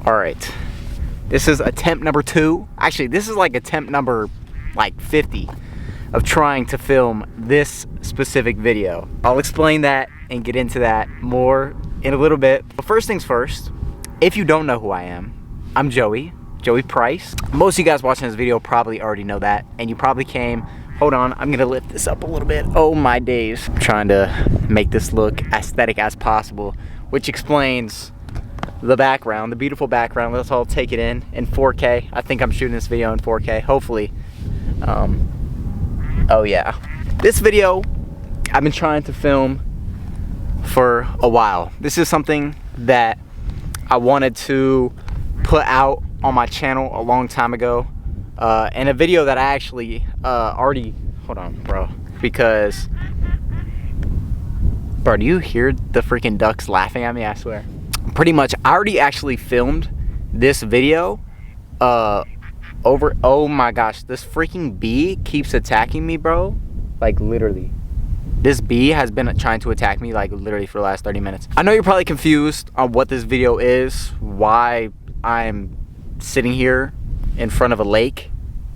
All right, this is attempt number 2. Actually, this is like attempt number 50 of trying to film this specific video. I'll explain that and get into that more in a little bit. But first things first, if you don't know who I am, I'm Joey Price. Most of you guys watching this video probably already know that, and you probably came, hold on, I'm gonna lift this up a little bit. Oh my days. I'm trying to make this look aesthetic as possible, which explains the background, the beautiful background. Let's all take it in 4K. I think I'm shooting this video in 4K, hopefully. Oh yeah. This video, I've been trying to film for a while. This is something that I wanted to put out on my channel a long time ago. And a video that I actually already, hold on, bro. Because, bro, do you hear the freaking ducks laughing at me? I swear. Pretty much, I already actually filmed this video over, oh my gosh, this freaking bee keeps attacking me, bro. Like, literally. This bee has been trying to attack me, like, literally for the last 30 minutes. I know you're probably confused on what this video is, why I'm sitting here in front of a lake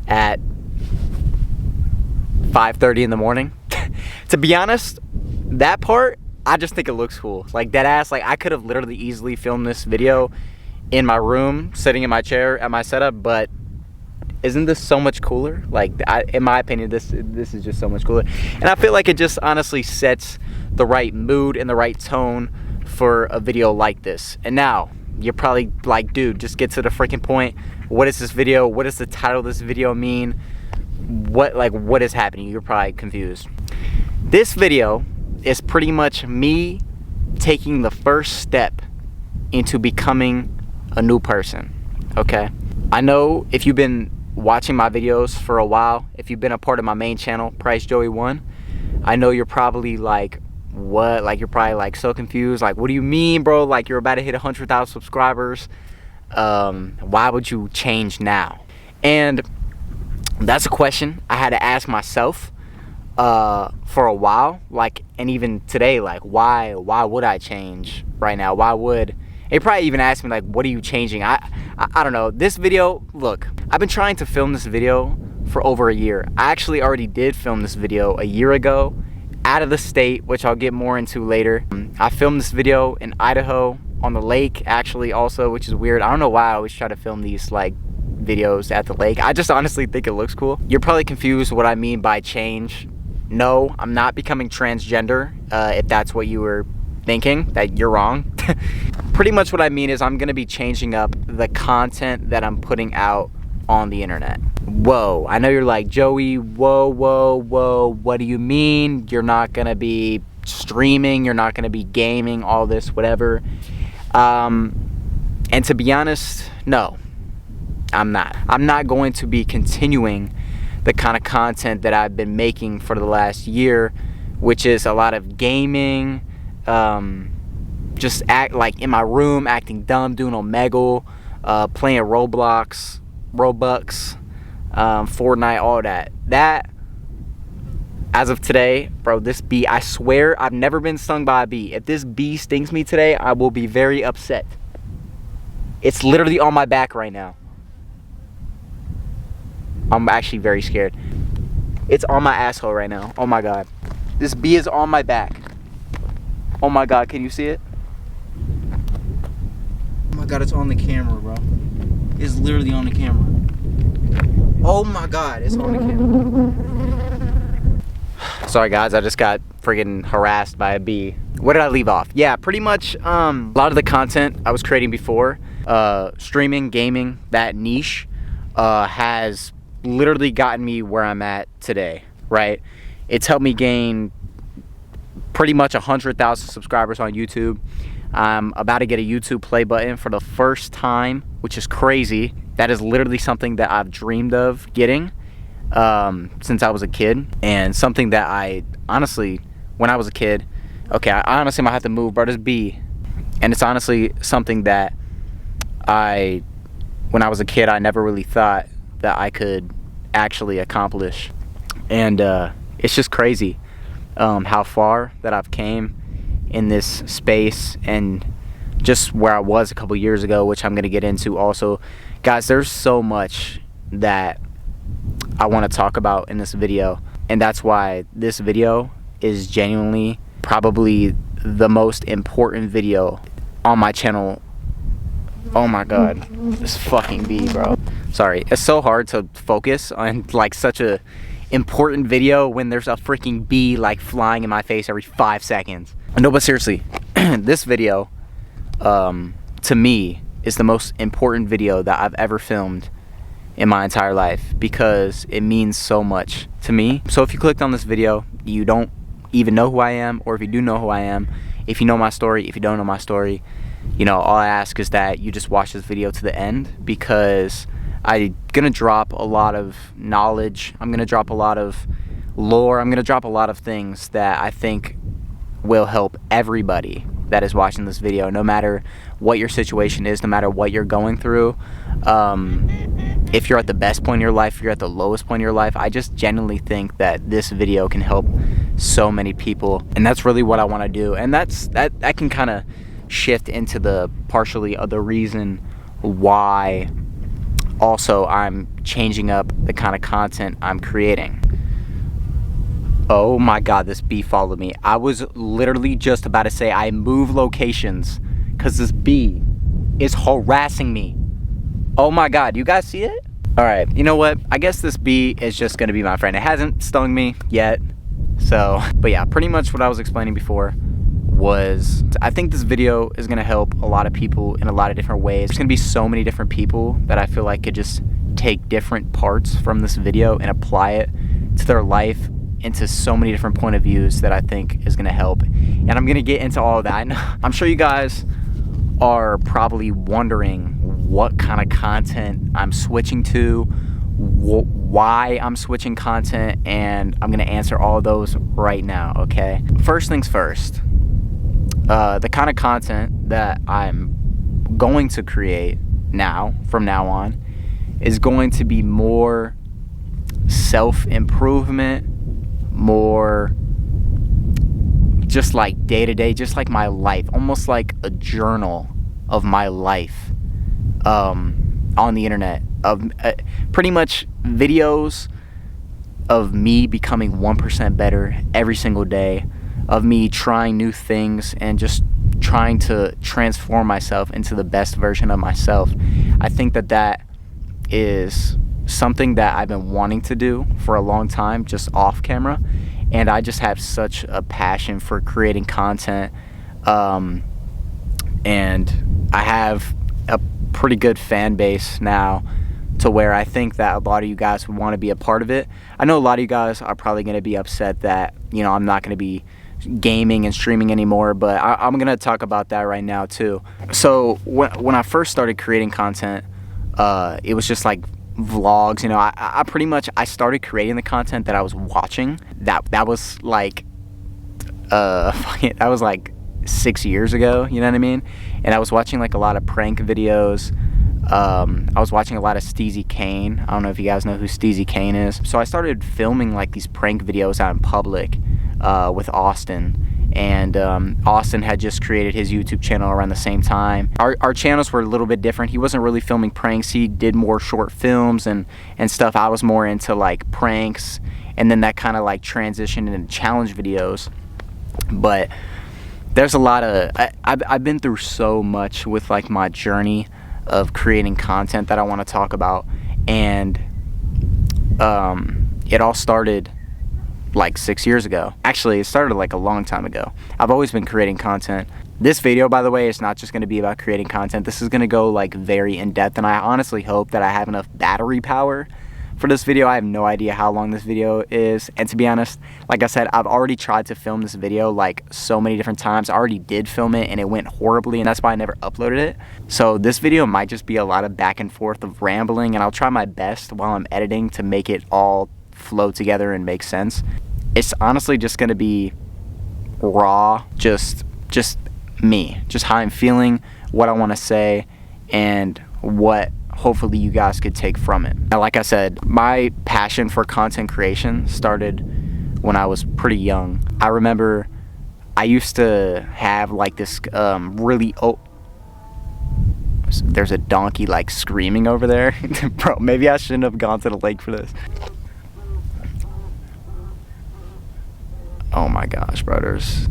at 5:30 in the morning. To be honest, that part, I just think it looks cool. Like, dead ass, like, I could have literally easily filmed this video in my room, sitting in my chair at my setup, but isn't this so much cooler? Like, in my opinion, this is just so much cooler. And I feel like it just honestly sets the right mood and the right tone for a video like this. And now, you're probably like, dude, just get to the freaking point. What is this video? What does the title of this video mean? What is happening? You're probably confused. This video is pretty much me taking the first step into becoming a new person, okay? I know if you've been watching my videos for a while, if you've been a part of my main channel, Price Joey 1, I know you're probably like, what? Like, you're probably like so confused. Like, what do you mean, bro? Like, you're about to hit 100,000 subscribers. Why would you change now? And that's a question I had to ask myself for a while, like, and even today, like, why would I change right now? Why would they probably even ask me, like, what are you changing? I don't know. This video, look, I've been trying to film this video for over a year. I actually already did film this video a year ago out of the state, which I'll get more into later. I filmed this video in Idaho on the lake, actually, also, which is weird. I don't know why I always try to film these like videos at the lake. I just honestly think it looks cool. You're probably confused what I mean by change. No, I'm not becoming transgender. If that's what you were thinking, that you're wrong. Pretty much what I mean is I'm gonna be changing up the content that I'm putting out on the internet. Whoa, I know you're like, Joey, whoa, what do you mean? You're not gonna be streaming, you're not gonna be gaming, all this, whatever. And to be honest, no, I'm not. I'm not going to be continuing the kind of content that I've been making for the last year, which is a lot of gaming, just act like in my room, acting dumb, doing Omegle, playing Roblox, Fortnite, all that. That, as of today, bro, this bee, I swear I've never been stung by a bee. If this bee stings me today, I will be very upset. It's literally on my back right now. I'm actually very scared. It's on my asshole right now. Oh my god. This bee is on my back. Oh my god, can you see it? Oh my god, it's on the camera, bro. It's literally on the camera. Oh my god, it's on the camera. Sorry guys, I just got friggin' harassed by a bee. What did I leave off? Yeah, pretty much a lot of the content I was creating before, streaming, gaming, that niche, has literally gotten me where I'm at today, right? It's helped me gain pretty much 100,000 subscribers on YouTube. I'm about to get a YouTube play button for the first time, which is crazy. That is literally something that I've dreamed of getting since I was a kid, and something that I honestly, when I was a kid, okay, I honestly might have to move, bro, this bee. And it's honestly something that when I was a kid, I never really thought that I could actually accomplish. And it's just crazy how far that I've came in this space, and just where I was a couple years ago, which I'm going to get into also. Guys, there's so much that I want to talk about in this video, and that's why this video is genuinely probably the most important video on my channel. Oh my god, this fucking bee, bro. Sorry, it's so hard to focus on like such a important video when there's a freaking bee like flying in my face every 5 seconds. No, but seriously, this video to me is the most important video that I've ever filmed in my entire life, because it means so much to me. So if you clicked on this video, you don't even know who I am, or if you do know who I am, if you know my story, if you don't know my story, you know, all I ask is that you just watch this video to the end, because I'm gonna drop a lot of knowledge, I'm gonna drop a lot of lore, I'm gonna drop a lot of things that I think will help everybody that is watching this video, no matter what your situation is, no matter what you're going through. If you're at the best point in your life, if you're at the lowest point in your life, I just genuinely think that this video can help so many people, and that's really what I want to do. And that can kind of shift into the partially other reason why also I'm changing up the kind of content I'm creating. Oh my god, this bee followed me. I was literally just about to say I move locations because this bee is harassing me. Oh my god, you guys see it? Alright, you know what? I guess this bee is just gonna be my friend. It hasn't stung me yet. So, but yeah, pretty much what I was explaining before was, I think this video is gonna help a lot of people in a lot of different ways. There's gonna be so many different people that I feel like could just take different parts from this video and apply it to their life, into so many different point of views that I think is gonna help. And I'm gonna get into all of that. I'm sure you guys are probably wondering what kind of content I'm switching to, why I'm switching content, and I'm gonna answer all of those right now, okay? First things first, the kind of content that I'm going to create now, from now on, is going to be more self-improvement, more just like day-to-day, just like my life, almost like a journal of my life on the internet, of pretty much videos of me becoming 1% better every single day, of me trying new things and just trying to transform myself into the best version of myself. I think that that is something that I've been wanting to do for a long time, just off camera, and I just have such a passion for creating content, and I have a pretty good fan base now, to where I think that a lot of you guys would want to be a part of it. I know a lot of you guys are probably going to be upset that, you know, I'm not going to be gaming and streaming anymore, but I'm going to talk about that right now too. So when I first started creating content, it was just like vlogs, you know. I pretty much, I started creating the content that I was watching. That was like that was like 6 years ago, you know what I mean? And I was watching like a lot of prank videos. I was watching a lot of Steezy Kane. I don't know if you guys know who Steezy Kane is. So I started filming like these prank videos out in public with Austin. And Austin had just created his YouTube channel around the same time. Our channels were a little bit different. He wasn't really filming pranks. He did more short films and stuff. I was more into like pranks, and then that kind of like transitioned into challenge videos. But there's a lot of, I've been through so much with like my journey of creating content that I want to talk about. And it all started like 6 years ago. Actually, it started like a long time ago. I've always been creating content. This video, by the way, is not just going to be about creating content. This is going to go like very in depth, and I honestly hope that I have enough battery power for this video. I have no idea how long this video is, and to be honest, like I said, I've already tried to film this video like so many different times. I already did film it and it went horribly, and that's why I never uploaded it. So this video might just be a lot of back and forth of rambling, and I'll try my best while I'm editing to make it all flow together and make sense. It's honestly just gonna be raw, just me, just how I'm feeling, what I want to say, and what hopefully you guys could take from it. Now, like I said, my passion for content creation started when I was pretty young. I remember I used to have like this really there's a donkey like screaming over there. Bro, maybe I shouldn't have gone to the lake for this. Oh my gosh, bro, there's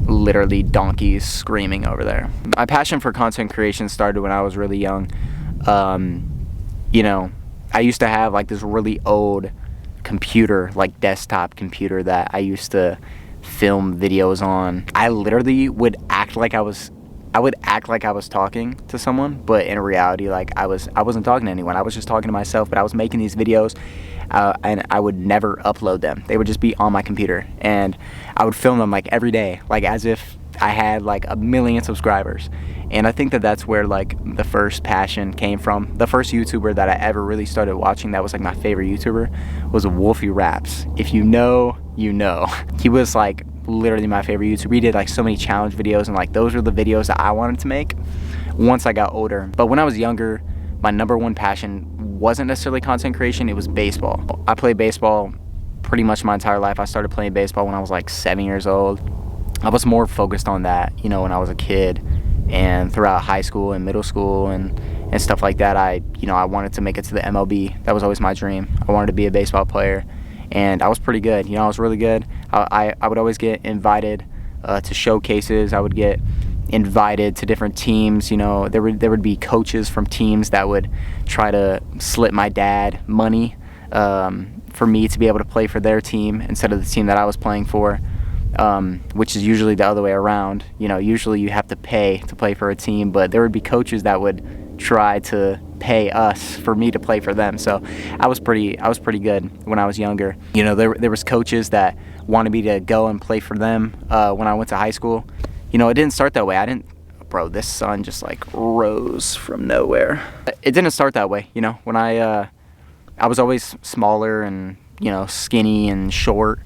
literally donkeys screaming over there. My passion for content creation started when I was really young. You know, I used to have like this really old computer, like desktop computer, that I used to film videos on. I literally would act like I was talking to someone, but in reality, like I wasn't talking to anyone. I was just talking to myself, but I was making these videos, and I would never upload them. They would just be on my computer, and I would film them like every day, like as if I had like 1 million subscribers. And I think that that's where like the first passion came from. The first YouTuber that I ever really started watching that was like my favorite YouTuber was Wolfie Raps. If you know, you know. He was like literally my favorite YouTuber. He did like so many challenge videos, and like those were the videos that I wanted to make once I got older. But when I was younger, my #1 passion wasn't necessarily content creation, it was baseball. I played baseball pretty much my entire life. I started playing baseball when I was like 7 years old. I was more focused on that, you know, when I was a kid, and throughout high school and middle school and stuff like that. I wanted to make it to the MLB. That was always my dream. I wanted to be a baseball player, and I was pretty good. You know, I was really good. I would always get invited to showcases. I would get invited to different teams. You know, there would be coaches from teams that would try to slip my dad money for me to be able to play for their team instead of the team that I was playing for. Which is usually the other way around. You know, usually you have to pay to play for a team, but there would be coaches that would try to pay us for me to play for them. So I was pretty good when I was younger. You know, there was coaches that wanted me to go and play for them when I went to high school. You know, it didn't start that way. Bro, this sun just like rose from nowhere. It didn't start that way. You know, when I was always smaller and, you know, skinny and short.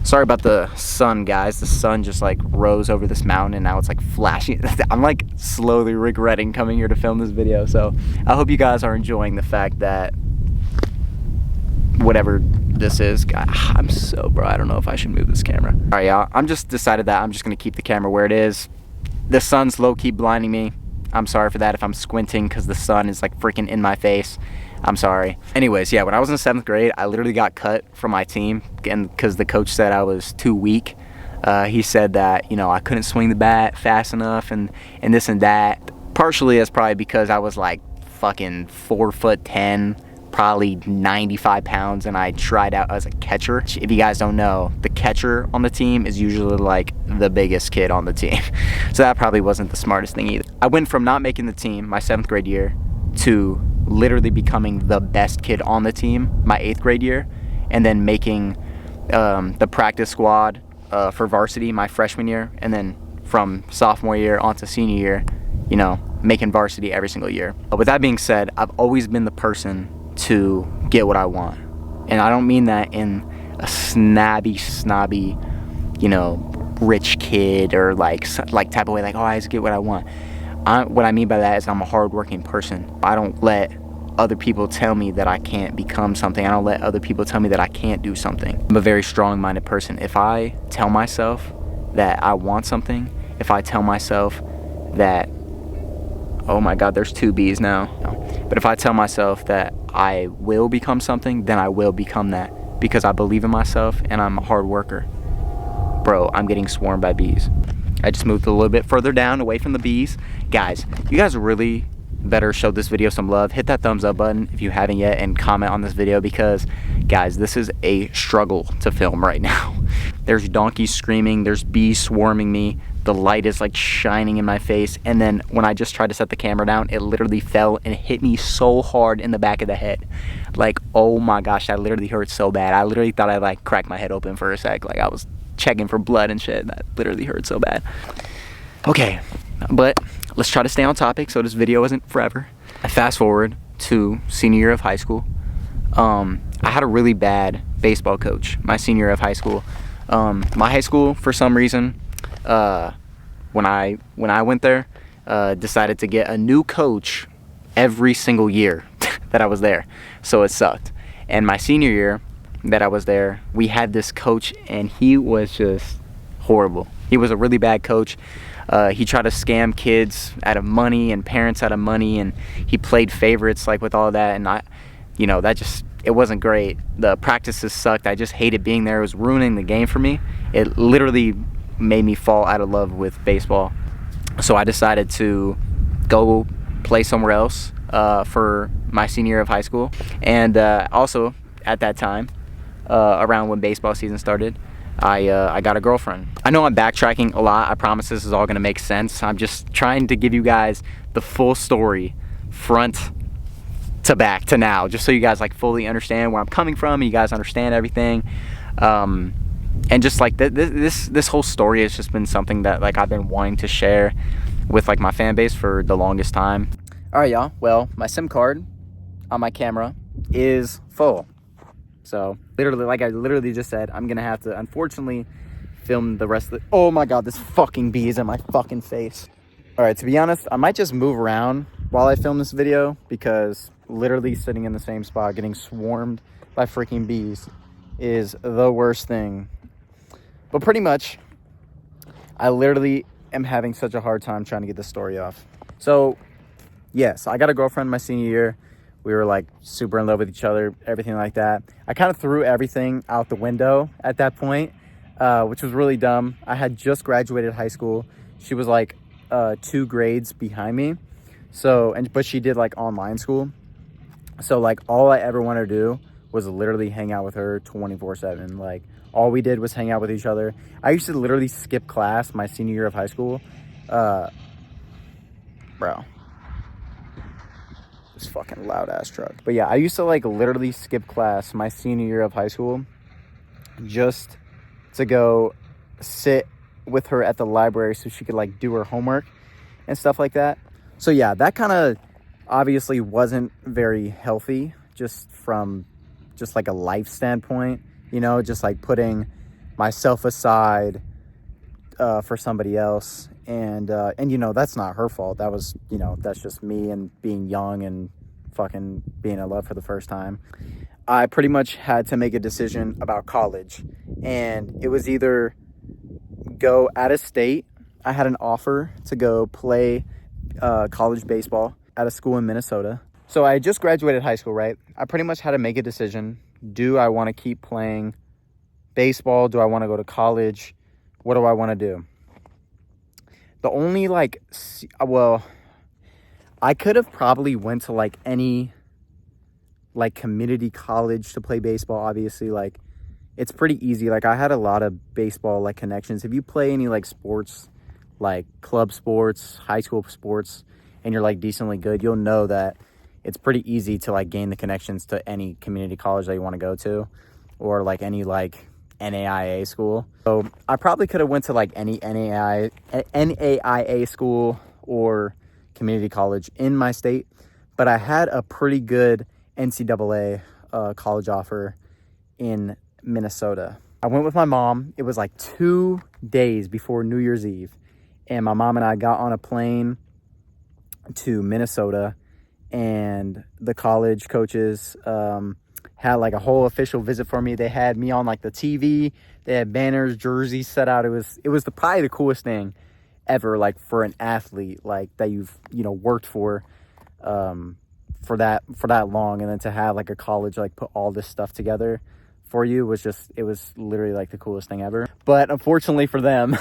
Sorry about the sun, guys. The sun just like rose over this mountain, and now it's like flashing. I'm like slowly regretting coming here to film this video. So I hope you guys are enjoying the fact that whatever this is, I'm so, bro, I don't know if I should move this camera. All right, y'all, I'm just decided that I'm just gonna keep the camera where it is. The sun's low-key blinding me. I'm sorry for that if I'm squinting because the sun is like freaking in my face. I'm sorry. Anyways, yeah, when I was in 7th grade, I literally got cut from my team, and because the coach said I was too weak. He said that, you know, I couldn't swing the bat fast enough and this and that. Partially that's probably because I was like fucking 4'10", probably 95 pounds, and I tried out as a catcher. If you guys don't know, the catcher on the team is usually like the biggest kid on the team. So that probably wasn't the smartest thing either. I went from not making the team my 7th grade year to literally becoming the best kid on the team my 8th grade year, and then making the practice squad for varsity my freshman year, and then from sophomore year on to senior year, you know, making varsity every single year. But with that being said, I've always been the person to get what I want, and I don't mean that in a snobby, you know, rich kid or like type of way, like, oh, I just get what I want. What I mean by that is I'm a hardworking person. I don't let other people tell me that I can't become something. I don't let other people tell me that I can't do something. I'm a very strong-minded person. If I tell myself that I want something, if I tell myself that, oh my God, there's 2 bees now. But if I tell myself that I will become something, then I will become that, because I believe in myself and I'm a hard worker. Bro, I'm getting swarmed by bees. I just moved a little bit further down away from the bees. Guys, you guys really better show this video some love. Hit that thumbs up button if you haven't yet, and comment on this video, because guys, this is a struggle to film right now. There's donkeys screaming, there's bees swarming me, the light is like shining in my face, and then when I just tried to set the camera down, it literally fell and hit me so hard in the back of the head. Like, oh my gosh, that literally hurt so bad. I literally thought I like cracked my head open for a sec. Like I was checking for blood and shit. That literally hurt so bad. Okay, but let's try to stay on topic so this video isn't forever. I fast forward to senior year of high school. I had a really bad baseball coach my senior year of high school. My high school, for some reason, when I went there, decided to get a new coach every single year that I was there, so it sucked. And my senior year that I was there, we had this coach, and he was just horrible. He was a really bad coach. He tried to scam kids out of money and parents out of money, and he played favorites like with all that, and that just, it wasn't great. The practices sucked. I just hated being there. It was ruining the game for me. It literally made me fall out of love with baseball. So I decided to go play somewhere else for my senior year of high school. And also at that time, around when baseball season started, I got a girlfriend. I know I'm backtracking a lot. I promise this is all gonna make sense. I'm just trying to give you guys the full story, front to back to now, just so you guys like fully understand where I'm coming from, and you guys understand everything. And just like this whole story has just been something that like I've been wanting to share with like my fan base for the longest time. All right, y'all. Well, my SIM card on my camera is full. So literally, like I literally just said, I'm gonna have to unfortunately film the rest of the, oh my God, this fucking bee is in my fucking face. All right, to be honest, I might just move around while I film this video, because literally sitting in the same spot getting swarmed by freaking bees is the worst thing. But pretty much, I literally am having such a hard time trying to get this story off. So yes, I got a girlfriend my senior year. We were like super in love with each other, everything like that. I kind of threw everything out the window at that point, which was really dumb. I had just graduated high school. She was like 2 grades behind me. So, but she did like online school. So like all I ever wanted to do was literally hang out with her 24/7. Like all we did was hang out with each other. I used to literally skip class my senior year of high school. Bro. This fucking loud ass truck. But yeah, I used to like literally skip class my senior year of high school just to go sit with her at the library so she could like do her homework and stuff like that. So yeah, that kind of obviously wasn't very healthy, just from just like a life standpoint, just like putting myself aside for somebody else. And that's not her fault. That was, that's just me and being young and fucking being in love for the first time. I pretty much had to make a decision about college, and it was either go out of state. I had an offer to go play college baseball at a school in Minnesota. So I just graduated high school, right? I pretty much had to make a decision. Do I want to keep playing baseball? Do I want to go to college? What do I want to do? The only I could have probably went to like any like community college to play baseball. Obviously, like it's pretty easy. Like I had a lot of baseball like connections. If you play any like sports, like club sports, high school sports, and you're like decently good, you'll know that it's pretty easy to like gain the connections to any community college that you want to go to, or like any like NAIA school. So I probably could have went to like any NAIA school or community college in my state, but I had a pretty good NCAA college offer in Minnesota. I went with my mom. It was like 2 days before New Year's Eve, and my mom and I got on a plane to Minnesota, and the college coaches had like a whole official visit for me. They had me on like the TV. They had banners, jerseys set out. It was probably the coolest thing ever, like for an athlete like that you've worked for that long, and then to have like a college like put all this stuff together for you it was literally like the coolest thing ever. But unfortunately for them,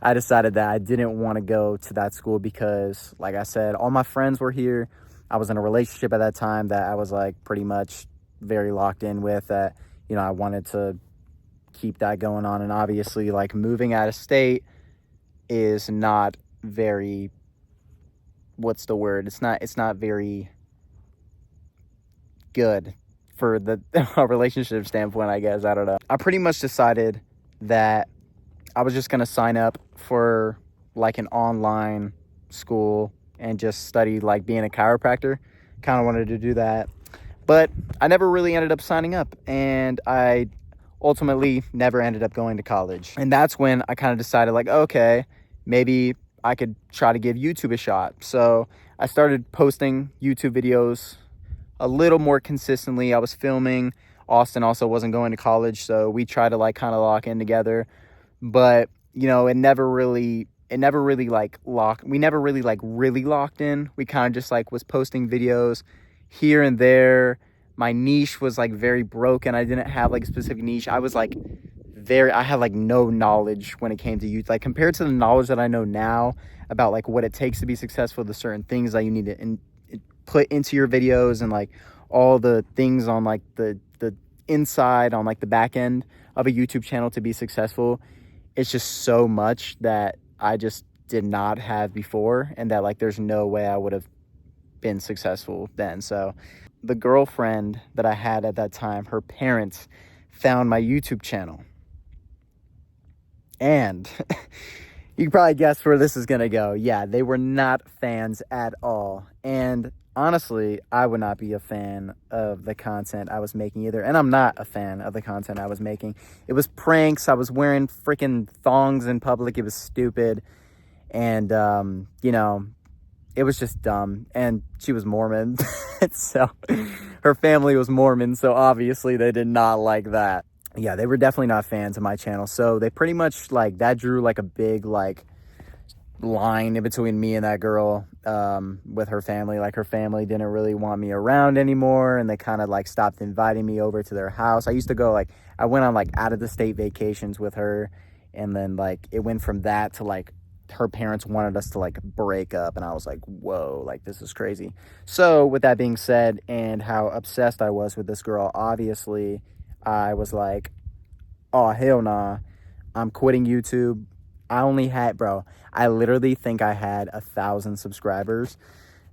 I decided that I didn't want to go to that school because, like I said, all my friends were here. I was in a relationship at that time that I was like pretty much very locked in with, that I wanted to keep that going on. And obviously like moving out of state is not very, what's the word, it's not very good for the relationship standpoint, I guess. I don't know. I pretty much decided that I was just gonna sign up for like an online school and just study like being a chiropractor. Kind of wanted to do that, but I never really ended up signing up, and I ultimately never ended up going to college. And that's when I kind of decided like, okay, maybe I could try to give YouTube a shot. So I started posting YouTube videos a little more consistently. I was filming. Austin also wasn't going to college, so we tried to like kind of lock in together, but it never really it never really like we never really like really locked in. We kind of just like was posting videos here and there. My niche was like very broken. I didn't have like a specific niche. I was like I had like no knowledge when it came to YouTube. Like compared to the knowledge that I know now about like what it takes to be successful, the certain things that you need to put into your videos, and like all the things on like the inside, on like the back end of a YouTube channel to be successful. It's just so much that I just did not have before, and that like there's no way I would have been successful then. So the girlfriend that I had at that time, her parents found my YouTube channel, and you can probably guess where this is gonna go. Yeah, they were not fans at all. And honestly, I would not be a fan of the content I was making either. And I'm not a fan of the content I was making. It was pranks. I was wearing freaking thongs in public. It was stupid. And, you know, it was just dumb. And she was Mormon. So her family was Mormon. So obviously they did not like that. Yeah, they were definitely not fans of my channel. So they pretty much like that drew like a big like line in between me and that girl, with her family. Like her family didn't really want me around anymore, and they kind of like stopped inviting me over to their house. I used to go like, I went on like out of the state vacations with her, and then like it went from that to like her parents wanted us to like break up, and I was like, whoa, like this is crazy. So with that being said, and how obsessed I was with this girl, obviously I was like, oh hell nah, I'm quitting YouTube. I only had, bro, I literally think I had 1,000 subscribers.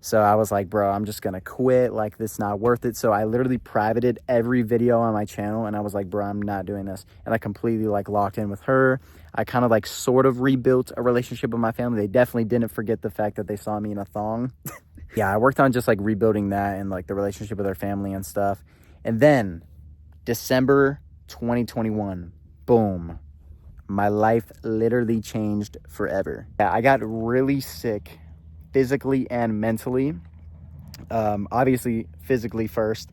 So I was like, bro, I'm just gonna quit. Like, this is not worth it. So I literally privated every video on my channel, and I was like, bro, I'm not doing this. And I completely like locked in with her. I kind of like sort of rebuilt a relationship with my family. They definitely didn't forget the fact that they saw me in a thong. Yeah, I worked on just like rebuilding that and like the relationship with their family and stuff. And then December 2021, boom. My life literally changed forever. Yeah, I got really sick physically and mentally. Obviously physically first.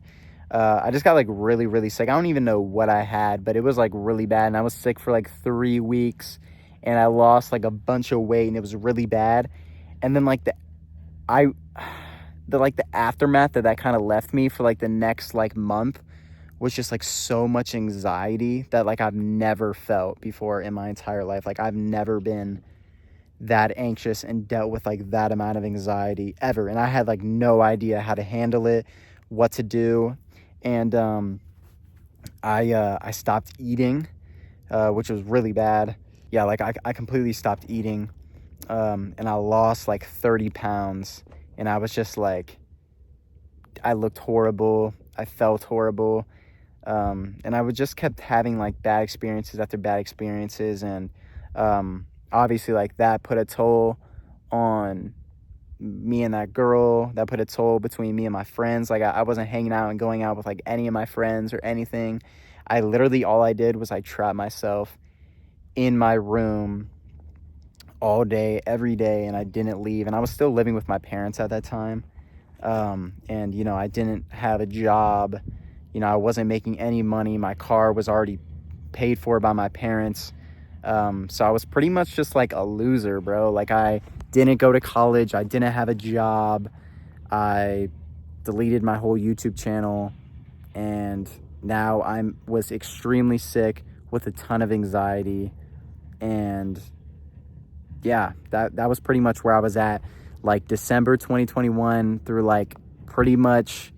I just got like really, really sick. I don't even know what I had, but it was like really bad. And I was sick for like 3 weeks, and I lost like a bunch of weight, and it was really bad. And then like the aftermath that kind of left me for like the next like month was just like so much anxiety that like I've never felt before in my entire life. Like I've never been that anxious and dealt with like that amount of anxiety ever. And I had like no idea how to handle it, what to do. And I stopped eating, which was really bad. Yeah, like I completely stopped eating, and I lost like 30 pounds. And I was just like, I looked horrible. I felt horrible. And I would just kept having like bad experiences after bad experiences. And obviously like that put a toll on me and that girl. That put a toll between me and my friends. Like I wasn't hanging out and going out with like any of my friends or anything. I literally, all I did was I trapped myself in my room all day, every day, and I didn't leave. And I was still living with my parents at that time. And you know, I didn't have a job. You know, I wasn't making any money. My car was already paid for by my parents. So I was pretty much just like a loser, bro. Like I didn't go to college. I didn't have a job. I deleted my whole YouTube channel. And now was extremely sick with a ton of anxiety. And yeah, that was pretty much where I was at, like December 2021 through like pretty much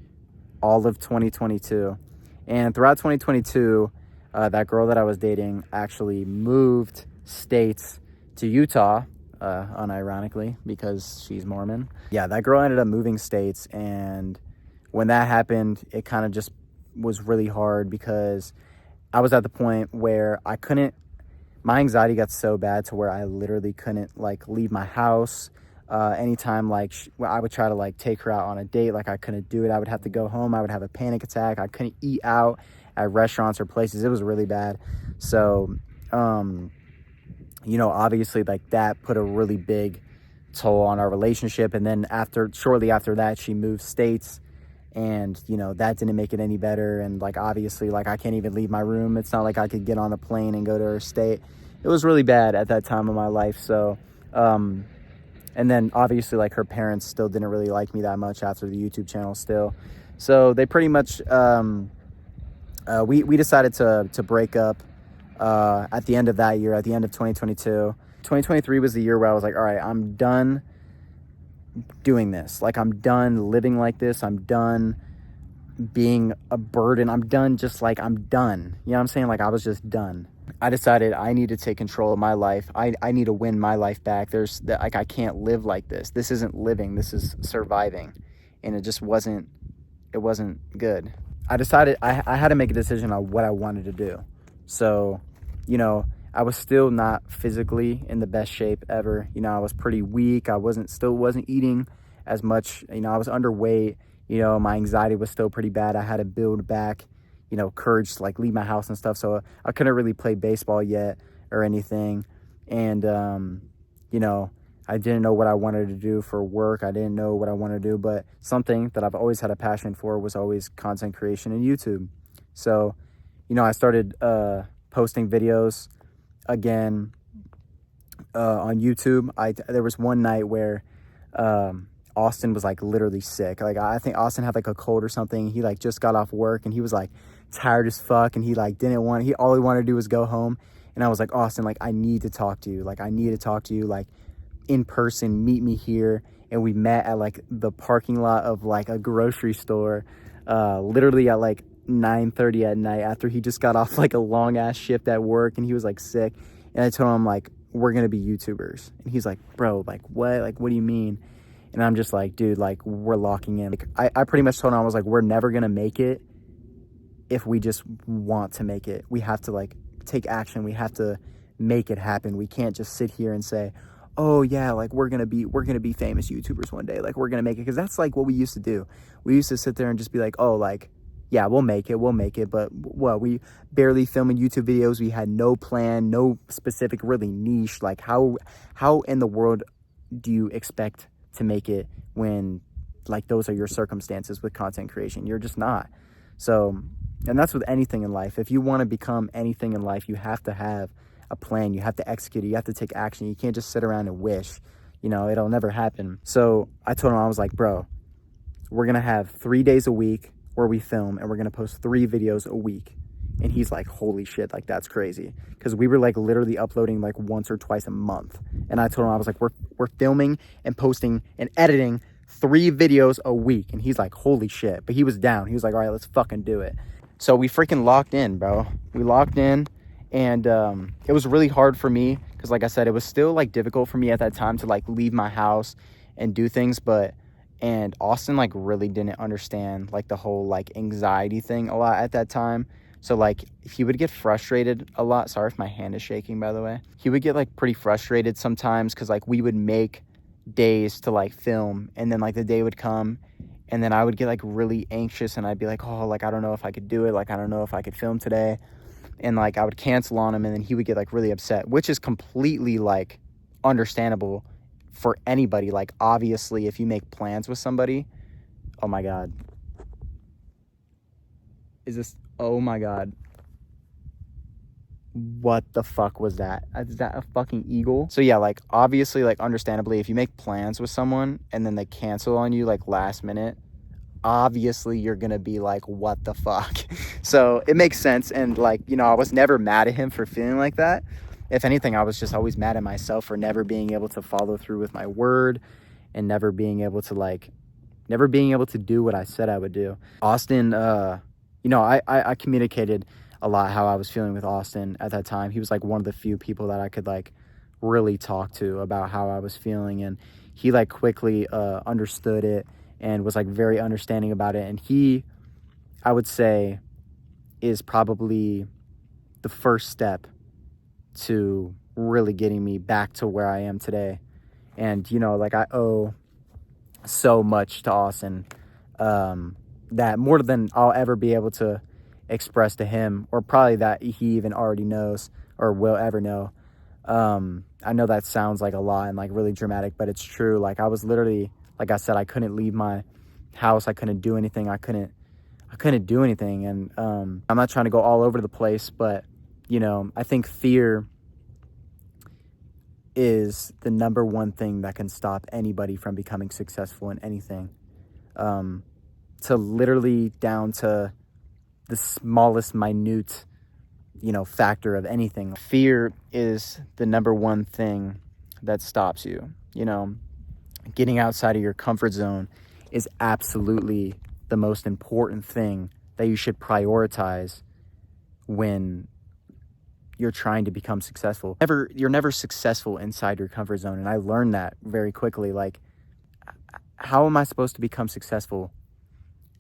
all of 2022. And throughout 2022, that girl that I was dating actually moved states to Utah, unironically, because she's Mormon. Yeah, that girl ended up moving states, and when that happened, it kind of just was really hard because I was at the point where my anxiety got so bad to where I literally couldn't like leave my house. Anytime like I would try to like take her out on a date, like I couldn't do it. I would have to go home. I would have a panic attack. I couldn't eat out at restaurants or places. It was really bad. So, you know, obviously like that put a really big toll on our relationship. And then shortly after that, she moved states, and you know, that didn't make it any better. And like, obviously like I can't even leave my room. It's not like I could get on a plane and go to her state. It was really bad at that time of my life. So And then obviously like her parents still didn't really like me that much after the YouTube channel still. So they pretty much, we decided to break up at the end of that year, at the end of 2022. 2023 was the year where I was like, all right, I'm done doing this. Like, I'm done living like this. I'm done being a burden. I'm done, just like, I'm done. You know what I'm saying? Like, I was just done. I decided I need to take control of my life. I need to win my life back. Like, I can't live like this. This isn't living. This is surviving. And it just wasn't good. I decided I had to make a decision on what I wanted to do. So, you know, I was still not physically in the best shape ever. You know, I was pretty weak. I still wasn't eating as much. You know, I was underweight. You know, my anxiety was still pretty bad. I had to build back, you know, courage to like leave my house and stuff. So I couldn't really play baseball yet or anything. And, you know, I didn't know what I wanted to do for work. I didn't know what I wanted to do, but something that I've always had a passion for was always content creation and YouTube. So, you know, I started posting videos again on YouTube. There was one night where Austin was like literally sick. Like, I think Austin had like a cold or something. He like just got off work and he was like tired as fuck, and he like all he wanted to do was go home. And I was like, Austin, like, I need to talk to you. Like, I need to talk to you, like, in person. Meet me here. And we met at like the parking lot of like a grocery store, literally at like 9:30 at night, after he just got off like a long ass shift at work and he was like sick. And I told him, like, we're gonna be YouTubers. And he's like, bro, like, what? Like, what do you mean? And I'm just like, dude, like, we're locking in. Like, I pretty much told him, I was like, we're never gonna make it if we just want to make it. We have to like take action. We have to make it happen. We can't just sit here and say, oh yeah, like, we're gonna be famous YouTubers one day. Like, we're gonna make it. Because that's like what we used to do. We used to sit there and just be like, oh, like, yeah, we'll make it. But well, we barely filming YouTube videos. We had no plan, no specific really niche. Like, how in the world do you expect to make it when like those are your circumstances with content creation? You're just not. So, and that's with anything in life. If you want to become anything in life, you have to have a plan. You have to execute it. You have to take action. You can't just sit around and wish. You know, it'll never happen. So I told him, I was like, bro, we're gonna have 3 days a week where we film, and we're gonna post 3 videos a week. And he's like, holy shit, like, that's crazy. Because we were like literally uploading like once or twice a month. And I told him, I was like, we're filming and posting and editing 3 videos a week. And he's like, holy shit. But he was down. He was like, all right, let's fucking do it. So we freaking locked in, bro. We locked in. And it was really hard for me because, like I said, it was still like difficult for me at that time to like leave my house and do things. And Austin like really didn't understand like the whole like anxiety thing a lot at that time. So like he would get frustrated a lot. Sorry if my hand is shaking, by the way. He would get like pretty frustrated sometimes because like we would make days to like film, and then like the day would come and then I would get like really anxious and I'd be like, oh, like, I don't know if I could do it. Like, I don't know if I could film today. And like I would cancel on him, and then he would get like really upset, which is completely like understandable for anybody. Like, obviously, if you make plans with somebody, oh my God. Oh my God. What the fuck was that? Is that a fucking eagle? So yeah, like, obviously, like, understandably, if you make plans with someone and then they cancel on you like last minute, obviously you're gonna be like, what the fuck? So it makes sense. And like, you know, I was never mad at him for feeling like that. If anything, I was just always mad at myself for never being able to follow through with my word and never being able to do what I said I would do. Austin, you know, I communicated a lot how I was feeling with Austin at that time. He was like one of the few people that I could like really talk to about how I was feeling, and he like quickly understood it and was like very understanding about it. And he, I would say, is probably the first step to really getting me back to where I am today. And, you know, like, I owe so much to Austin, that more than I'll ever be able to express to him, or probably that he even already knows or will ever know. I know that sounds like a lot and like really dramatic, but it's true. Like, I was literally, like I said, I couldn't leave my house. I couldn't do anything. I couldn't do anything. And I'm not trying to go all over the place, but, you know, I think fear is the number one thing that can stop anybody from becoming successful in anything. To literally down to the smallest minute, factor of anything. Fear is the number one thing that stops you. Getting outside of your comfort zone is absolutely the most important thing that you should prioritize when you're trying to become successful. You're never successful inside your comfort zone. And I learned that very quickly. Like, how am I supposed to become successful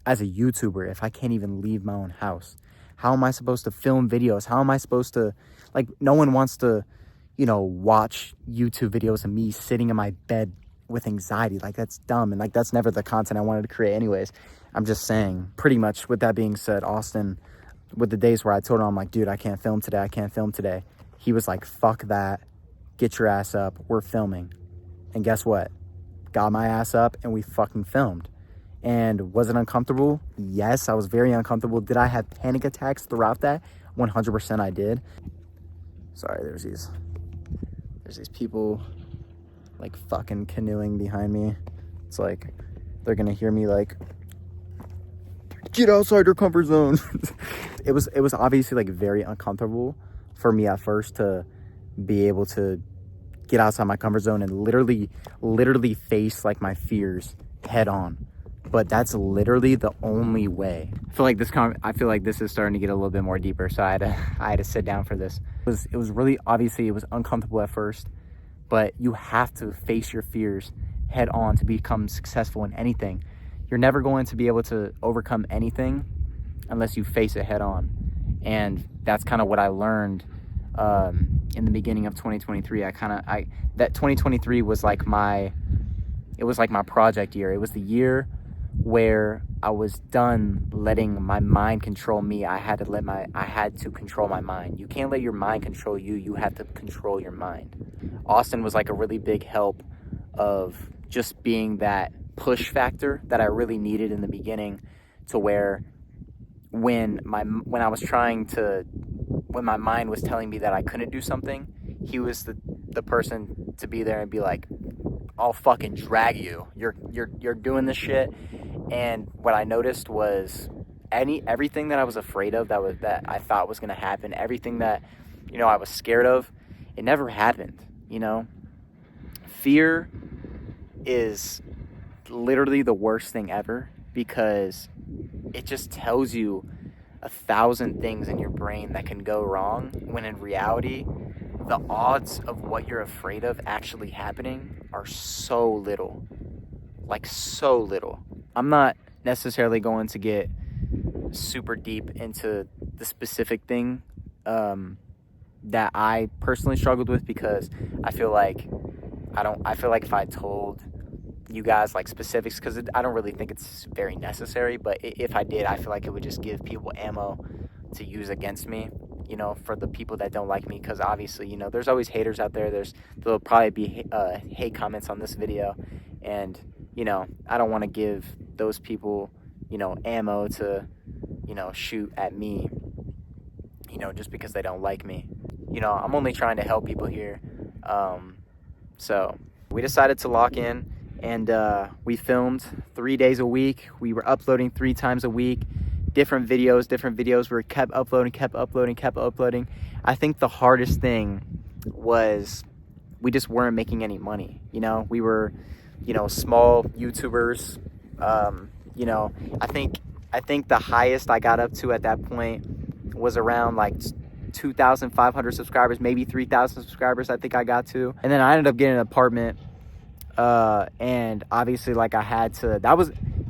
as a YouTuber if I can't even leave my own house? How am I supposed to film videos? How am I supposed to, no one wants to, watch YouTube videos of me sitting in my bed with anxiety. Like, that's dumb. And that's never the content I wanted to create anyways. I'm just saying, pretty much with that being said, Austin, with the days where I told him, I'm like, dude, I can't film today. He was like, fuck that. Get your ass up. We're filming. And guess what? Got my ass up and we fucking filmed. And was it uncomfortable? Yes, I was very uncomfortable. Did I have panic attacks throughout that? 100% I did. Sorry, there's these people fucking canoeing behind me. It's like they're gonna hear me get outside your comfort zone. It was obviously very uncomfortable for me at first to be able to get outside my comfort zone and literally face my fears head on. But that's literally the only way. I feel like this is starting to get a little bit more deeper, so I had to sit down for this. It was really, obviously it was uncomfortable at first, but you have to face your fears head on to become successful in anything. You're never going to be able to overcome anything unless you face it head on. And that's kind of what I learned in the beginning of 2023. That 2023 was my project year. It was the year where I was done letting my mind control me. I had to control my mind. You can't let your mind control you. You have to control your mind. Austin was a really big help of just being that push factor that I really needed in the beginning, to where when my mind was telling me that I couldn't do something, he was the person to be there and be like, I'll fucking drag you. You're doing this shit. And what I noticed was everything that I was afraid of, that I thought was gonna happen, everything that I was scared of, it never happened. Fear is literally the worst thing ever, because it just tells you 1,000 things in your brain that can go wrong, when in reality the odds of what you're afraid of actually happening are so little. So little. I'm not necessarily going to get super deep into the specific thing that I personally struggled with, because I feel like if I told you guys specifics, because I don't really think it's very necessary, but if I did, I feel like it would just give people ammo to use against me, for the people that don't like me. Because obviously, there's always haters out there. There'll probably be hate comments on this video, and I don't want to give those people ammo to shoot at me, just because they don't like me. I'm only trying to help people here. So we decided to lock in, and we filmed 3 days a week. We were uploading 3 times a week, different videos. We kept uploading. I think the hardest thing was we just weren't making any money. We were small YouTubers. I think the highest I got up to at that point was around 2,500 subscribers, maybe 3,000 subscribers. I think I got to, and then I ended up getting an apartment. And obviously,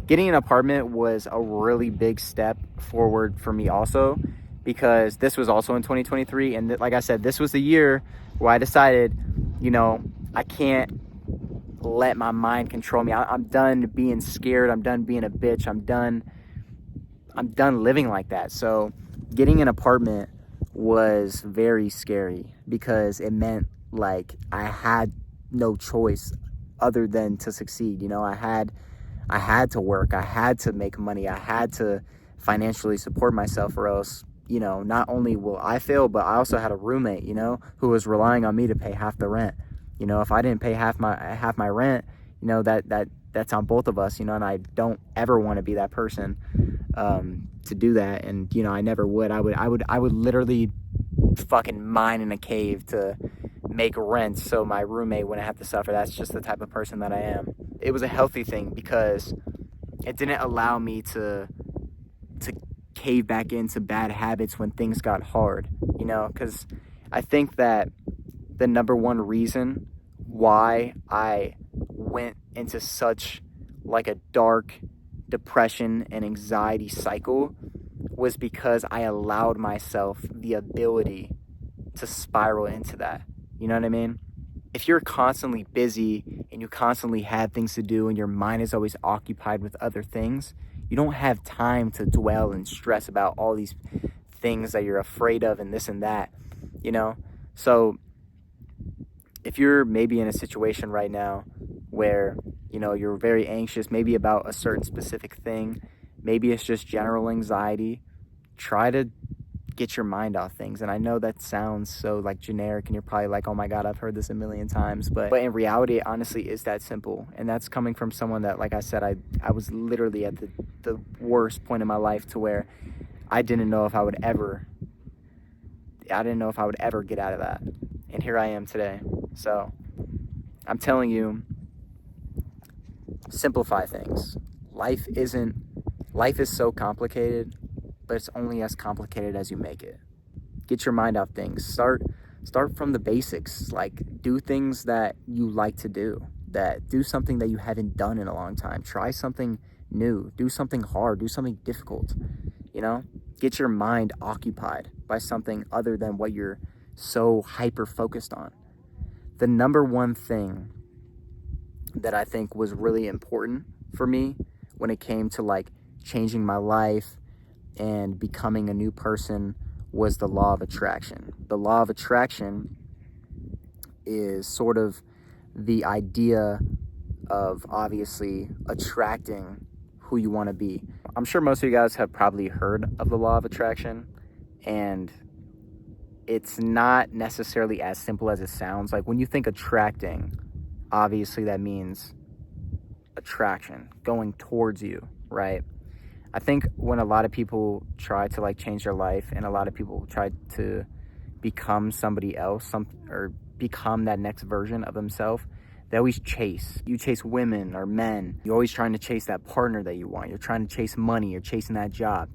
getting an apartment was a really big step forward for me also, because this was also in 2023. And like I said, this was the year where I decided, I can't let my mind control me. I'm done being scared. I'm done being a bitch. I'm done living like that. So getting an apartment was very scary, because it meant I had no choice other than to succeed. I had to work. I had to make money. I had to financially support myself, or else, not only will I fail, but I also had a roommate, who was relying on me to pay half the rent. You know, if I didn't pay half my rent, you know, that's on both of us, you know, and I don't ever want to be that person to do that. And, you know, I never would. I would literally fucking mine in a cave to make rent so my roommate wouldn't have to suffer. That's just the type of person that I am. It was a healthy thing because it didn't allow me to cave back into bad habits when things got hard, you know, because I think that the number one reason why I went into such like a dark depression and anxiety cycle was because I allowed myself the ability to spiral into that. You know what I mean? If you're constantly busy and you constantly have things to do and your mind is always occupied with other things, you don't have time to dwell and stress about all these things that you're afraid of and this and that, you know? So if you're maybe in a situation right now where, you know, you're very anxious, maybe about a certain specific thing, maybe it's just general anxiety, try to get your mind off things. And I know that sounds so like generic and you're probably like, oh my God, I've heard this a million times. But in reality, it honestly is that simple. And that's coming from someone that, like I said, I was literally at the worst point in my life to where I didn't know if I would ever get out of that. And here I am today. So I'm telling you, simplify things. Life is so complicated, but it's only as complicated as you make it. Get your mind off things. Start from the basics. Like, do things that you like to do. Do something that you haven't done in a long time. Try something new. Do something hard. Do something difficult. You know, get your mind occupied by something other than what you're so hyper focused on. The number one thing that I think was really important for me when it came to like changing my life and becoming a new person was the law of attraction. The law of attraction is sort of the idea of obviously attracting who you want to be. I'm sure most of you guys have probably heard of the law of attraction, and it's not necessarily as simple as it sounds. Like when you think attracting, obviously that means attraction, going towards you, right? I think when a lot of people try to like change their life and a lot of people try to become somebody else, or become that next version of themselves, they always chase. You chase women or men. You're always trying to chase that partner that you want. You're trying to chase money. You're chasing that job.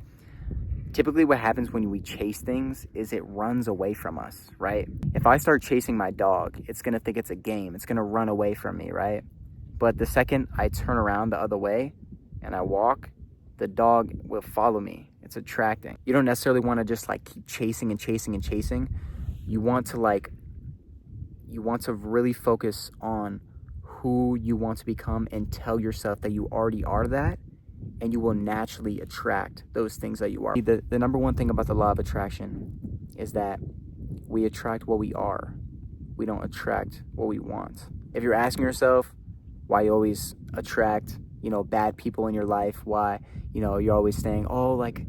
Typically what happens when we chase things is it runs away from us, right? If I start chasing my dog, it's gonna think it's a game. It's gonna run away from me, right? But the second I turn around the other way and I walk, the dog will follow me. It's attracting. You don't necessarily want to just like keep chasing and chasing and chasing. You want to really focus on who you want to become and tell yourself that you already are that, and you will naturally attract those things that you are. The number one thing about the law of attraction is that we attract what we are. We don't attract what we want. If you're asking yourself why you always attract, you know, bad people in your life, why, you know, you're always saying, oh, like,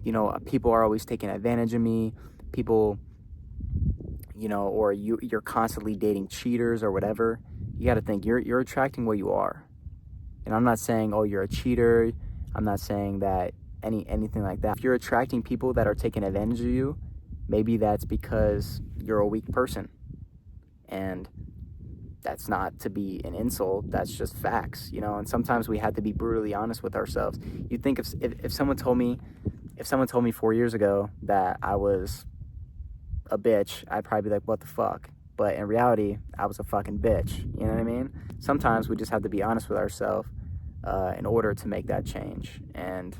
you know, people are always taking advantage of me, people, you know, or you're constantly dating cheaters or whatever, you got to think you're attracting what you are. And I'm not saying, oh, you're a cheater. I'm not saying that anything like that. If you're attracting people that are taking advantage of you, maybe that's because you're a weak person. And that's not to be an insult. That's just facts, you know. And sometimes we have to be brutally honest with ourselves. You think if someone told me 4 years ago that I was a bitch, I'd probably be like, what the fuck? But in reality, I was a fucking bitch. You know what I mean? Sometimes we just have to be honest with ourselves in order to make that change. And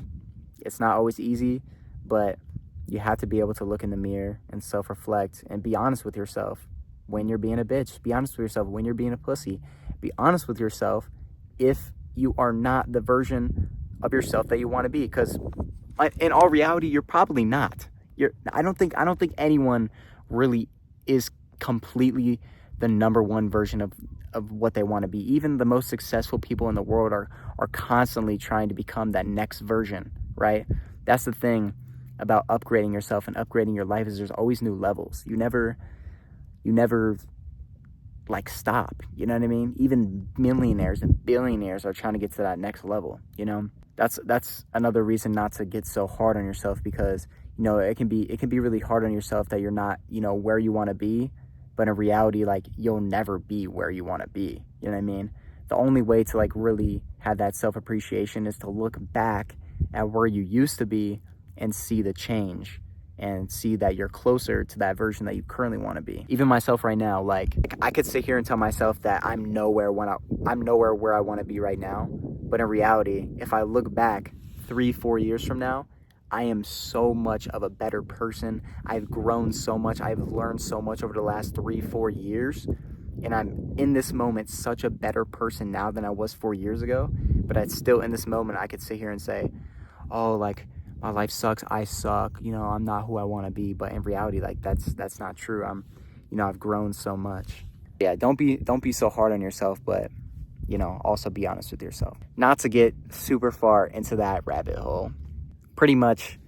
it's not always easy, but you have to be able to look in the mirror and self-reflect and be honest with yourself when you're being a bitch. Be honest with yourself when you're being a pussy. Be honest with yourself if you are not the version of yourself that you want to be, because in all reality, you're probably not. I don't think anyone really is completely the number one version of what they want to be. Even the most successful people in the world are constantly trying to become that next version, right? That's the thing about upgrading yourself and upgrading your life, is there's always new levels. You never like stop. You know what I mean? Even millionaires and billionaires are trying to get to that next level, you know? That's another reason not to get so hard on yourself, because, you know, it can be really hard on yourself that you're not, you know, where you want to be, but in reality, like, you'll never be where you want to be. You know what I mean? The only way to like really have that self-appreciation is to look back at where you used to be and see the change, and see that you're closer to that version that you currently want to be. Even myself right now, like, I could sit here and tell myself that I'm nowhere where I want to be right now. But in reality, if I look back 3-4 years from now, I am so much of a better person. I've grown so much. I've learned so much over the last 3-4 years. And I'm in this moment such a better person now than I was 4 years ago. But it's still in this moment, I could sit here and say, oh, like, my life sucks, I suck, you know, I'm not who I want to be. But in reality, like, that's not true. You know, I've grown so much. Yeah, don't be so hard on yourself, but, you know, also be honest with yourself. Not to get super far into that rabbit hole. Pretty much,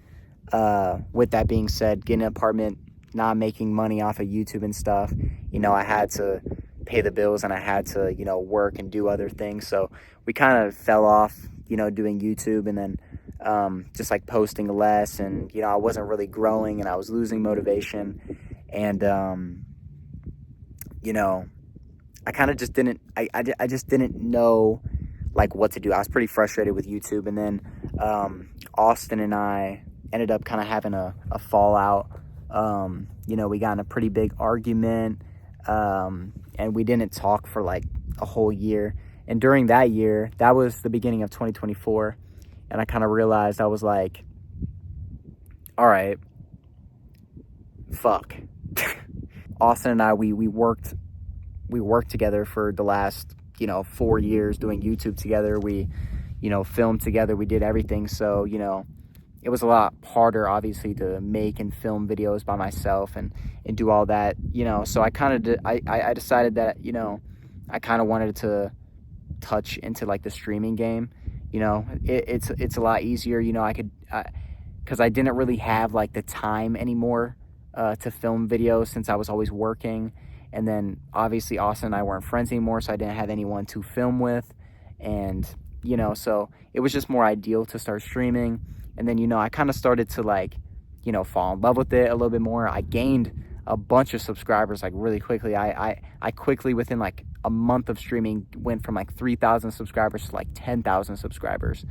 with that being said, getting an apartment, not making money off of YouTube and stuff, you know, I had to pay the bills and I had to, you know, work and do other things. So we kind of fell off, you know, doing YouTube, and then just like posting less, and, you know, I wasn't really growing and I was losing motivation. And you know, I kind of just didn't, I just didn't know like what to do. I was pretty frustrated with YouTube. And then Austin and I ended up kind of having a fallout. You know, we got in a pretty big argument, and we didn't talk for like a whole year. And during that year, that was the beginning of 2024. And I kind of realized, I was like, all right, fuck. Austin and I, we worked together for the last, you know, 4 years doing YouTube together. We, you know, filmed together. We did everything. So, you know, it was a lot harder, obviously, to make and film videos by myself and do all that, you know. So I kind of I decided that, you know, I kind of wanted to touch into like the streaming game. You know, it's a lot easier, you know. Because I didn't really have like the time anymore to film videos, since I was always working. And then obviously Austin and I weren't friends anymore, so I didn't have anyone to film with. And, you know, so it was just more ideal to start streaming. And then, you know, I kind of started to like, you know, fall in love with it a little bit more. I gained a bunch of subscribers like really quickly. I quickly, within like a month of streaming, went from like 3,000 subscribers to like 10,000 subscribers.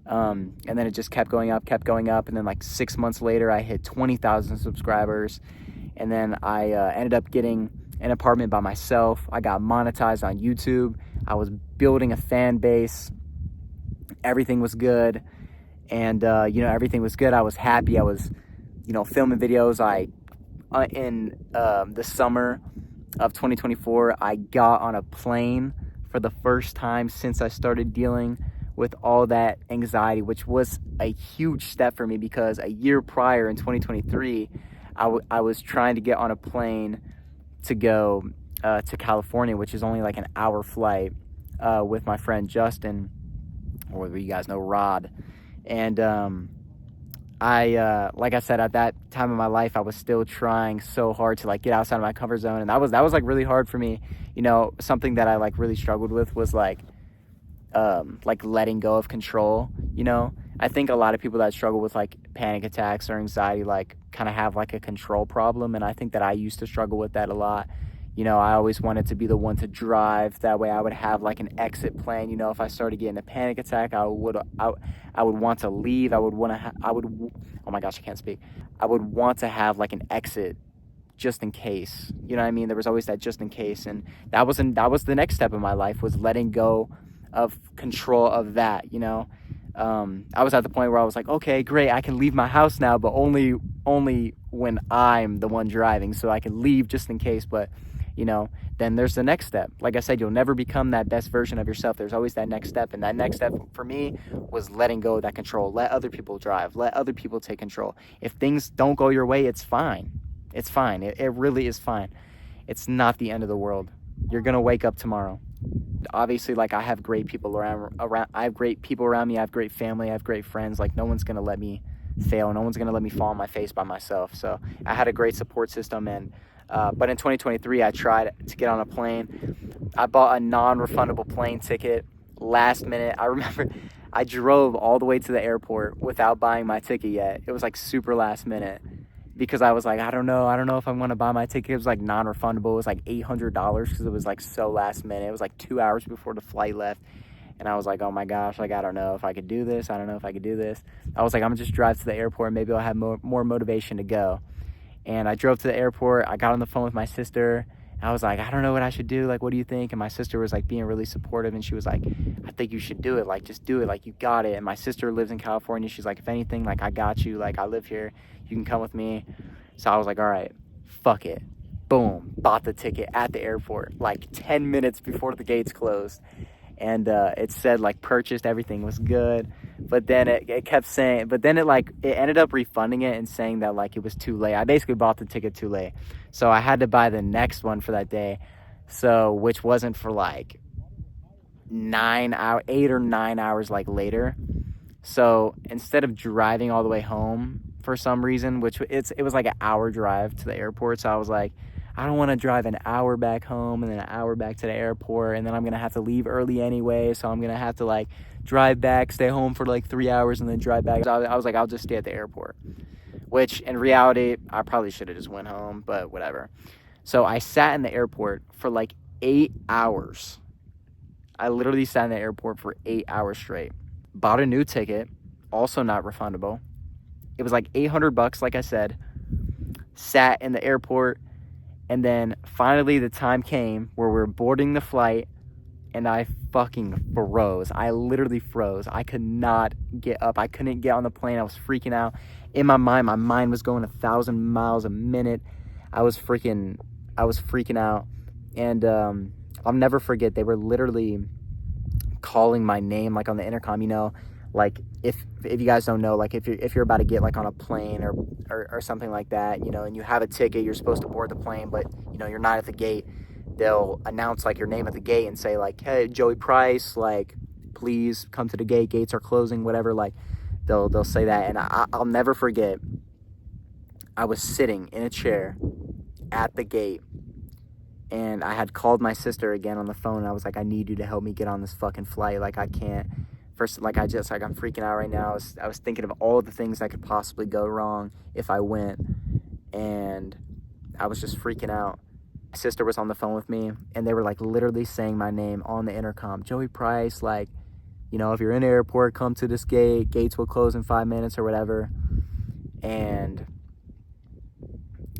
And then it just kept going up. And then like 6 months later, I hit 20,000 subscribers. And then I ended up getting an apartment by myself. I got monetized on YouTube. I was building a fan base. Everything was good. And, you know, everything was good. I was happy. I was, you know, filming videos. In the summer of 2024, I got on a plane for the first time since I started dealing with all that anxiety, which was a huge step for me, because a year prior in 2023, I was trying to get on a plane to go to California, which is only like an hour flight, with my friend Justin, or you guys know, Rod. And like I said, at that time in my life, I was still trying so hard to like get outside of my comfort zone. And that was like really hard for me. You know, something that I like really struggled with was like letting go of control. You know, I think a lot of people that struggle with like panic attacks or anxiety, like, kind of have like a control problem. And I think that I used to struggle with that a lot. You know, I always wanted to be the one to drive. That way I would have like an exit plan. You know, if I started getting a panic attack, I would want to leave. Oh my gosh, I can't speak. I would want to have like an exit just in case. You know what I mean? There was always that just in case. And that was the next step in my life, was letting go of control of that, you know. I was at the point where I was like, okay, great, I can leave my house now, but only when I'm the one driving, so I can leave just in case. But, you know, then there's the next step. Like I said, you'll never become that best version of yourself. There's always that next step. And that next step for me was letting go of that control. Let other people drive. Let other people take control. If things don't go your way, it's fine. It's fine. It really is fine. It's not the end of the world. You're going to wake up tomorrow. Obviously, like, I have great people around. I have great people around me. I have great family. I have great friends. Like, no one's going to let me fail. No one's going to let me fall on my face by myself. So I had a great support system. And But in 2023, I tried to get on a plane. I bought a non-refundable plane ticket last minute. I remember I drove all the way to the airport without buying my ticket yet. It was like super last minute because I was like, I don't know if I'm going to buy my ticket. It was like non-refundable. It was like $800 because it was like so last minute. It was like 2 hours before the flight left. And I was like, oh my gosh, like, I don't know if I could do this. I don't know if I could do this. I was like, I'm gonna just drive to the airport and maybe I'll have more motivation to go. And I drove to the airport. I got on the phone with my sister. I was like, I don't know what I should do. Like, what do you think? And my sister was like being really supportive. And she was like, I think you should do it. Like, just do it. Like, you got it. And my sister lives in California. She's like, if anything, like, I got you. Like, I live here. You can come with me. So I was like, all right, fuck it. Boom. Bought the ticket at the airport, like 10 minutes before the gates closed. And it said like purchased, everything was good, but then it kept saying, but then it ended up refunding it and saying that like it was too late. I basically bought the ticket too late, so I had to buy the next one for that day, so which wasn't for like 8 or 9 hours like later. So instead of driving all the way home for some reason, which it was like an hour drive to the airport, so I was like, I don't want to drive an hour back home and then an hour back to the airport, and then I'm going to have to leave early anyway, so I'm going to have to like drive back, stay home for like 3 hours, and then drive back. So I was like, I'll just stay at the airport, which in reality, I probably should have just went home, but whatever. So I sat in the airport for like 8 hours. I literally sat in the airport for 8 hours straight. Bought a new ticket, also not refundable. It was like $800, like I said. Sat in the airport. And then finally the time came where we were boarding the flight, and I fucking froze. I literally froze. I could not get up. I couldn't get on the plane. I was freaking out. In my mind was going 1,000 miles a minute. I was freaking out. And I'll never forget, they were literally calling my name like on the intercom, you know, like if you guys don't know, like if you're about to get like on a plane or something like that, you know, and you have a ticket, you're supposed to board the plane, but you know, you're not at the gate, they'll announce like your name at the gate and say like, hey, Joey Price, like, please come to the gate, gates are closing, whatever. Like they'll say that. And I'll never forget, I was sitting in a chair at the gate, and I had called my sister again on the phone, and I was like, I need you to help me get on this fucking flight. Like, I can't. First, like, I'm freaking out right now. I was thinking of all the things that could possibly go wrong if I went, and I was just freaking out. My sister was on the phone with me, and they were like literally saying my name on the intercom. Joey Price, like, you know, if you're in the airport, come to this gate. Gates will close in 5 minutes or whatever. And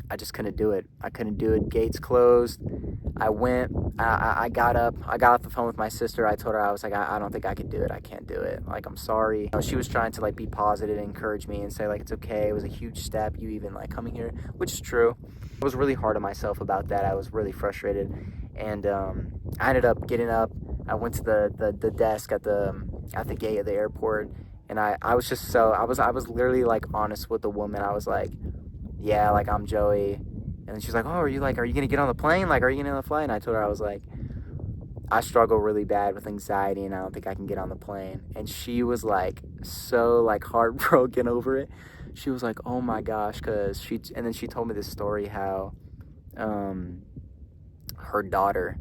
I just couldn't do it. I couldn't do it. Gates closed. I went. I got up. I got off the phone with my sister. I told her, I was like, I don't think I could do it. I can't do it. Like, I'm sorry. You know, she was trying to like be positive and encourage me and say like, it's okay. It was a huge step. You even like coming here, which is true. I was really hard on myself about that. I was really frustrated, and I ended up getting up. I went to the desk at the gate of the airport, and I was just so I was literally like honest with the woman. I was like, yeah, like, I'm Joey. And then she's like, oh, are you gonna get on the plane? Like, are you gonna fly? And I told her, I was like, I struggle really bad with anxiety, and I don't think I can get on the plane. And she was like so like heartbroken over it. She was like, oh my gosh, and then she told me this story how her daughter,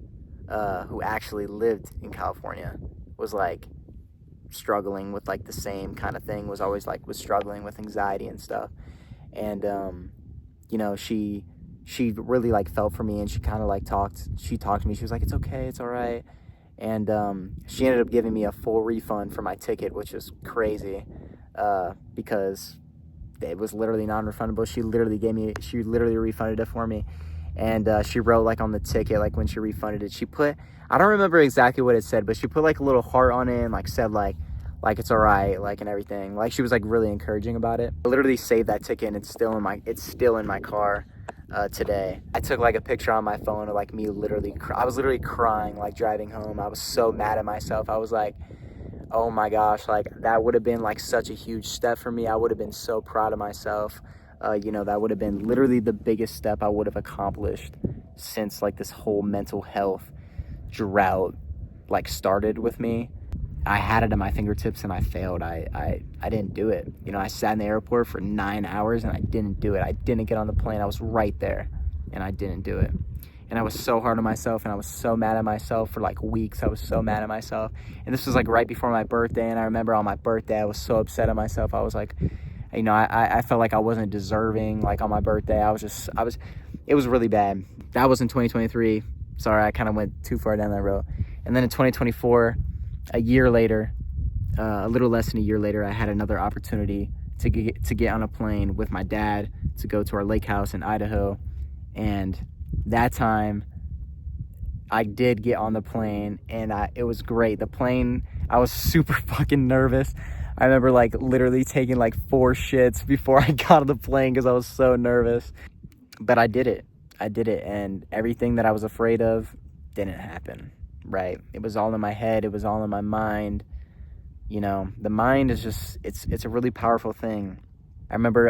who actually lived in California, was like struggling with like the same kind of thing, was struggling with anxiety and stuff. And you know, she really like felt for me, and she kind of like talked to me. She was like, it's okay, it's all right. And she ended up giving me a full refund for my ticket, which was crazy, because it was literally non-refundable. She literally refunded it for me. And she wrote like on the ticket, like when she refunded it, she put, I don't remember exactly what it said, but she put like a little heart on it and like said like it's all right, like, and everything. Like, she was like really encouraging about it. I literally saved that ticket, and it's still in my car today. I took like a picture on my phone of like me I was literally crying like driving home. I was so mad at myself. I was like, oh my gosh, like that would have been like such a huge step for me. I would have been so proud of myself. You know, that would have been literally the biggest step I would have accomplished since like this whole mental health drought like started with me. I had it at my fingertips and I failed. I didn't do it. You know, I sat in the airport for 9 hours and I didn't do it. I didn't get on the plane. I was right there. and I didn't do it. And I was so hard on myself, and I was so mad at myself for like weeks. I was so mad at myself. And this was like right before my birthday, and I remember on my birthday, I was so upset at myself. I was like, you know, I felt like I wasn't deserving, like on my birthday. It was really bad. That was in 2023. Sorry, I kind of went too far down that road. And then in 2024, a year later, a little less than a year later, I had another opportunity to get on a plane with my dad to go to our lake house in Idaho. And that time I did get on the plane, and it was great. The plane, I was super fucking nervous. I remember like literally taking like 4 shits before I got on the plane because I was so nervous. But I did it. And everything that I was afraid of didn't happen, right? It was all in my head. It was all in my mind. You know, the mind is just, it's a really powerful thing. I remember,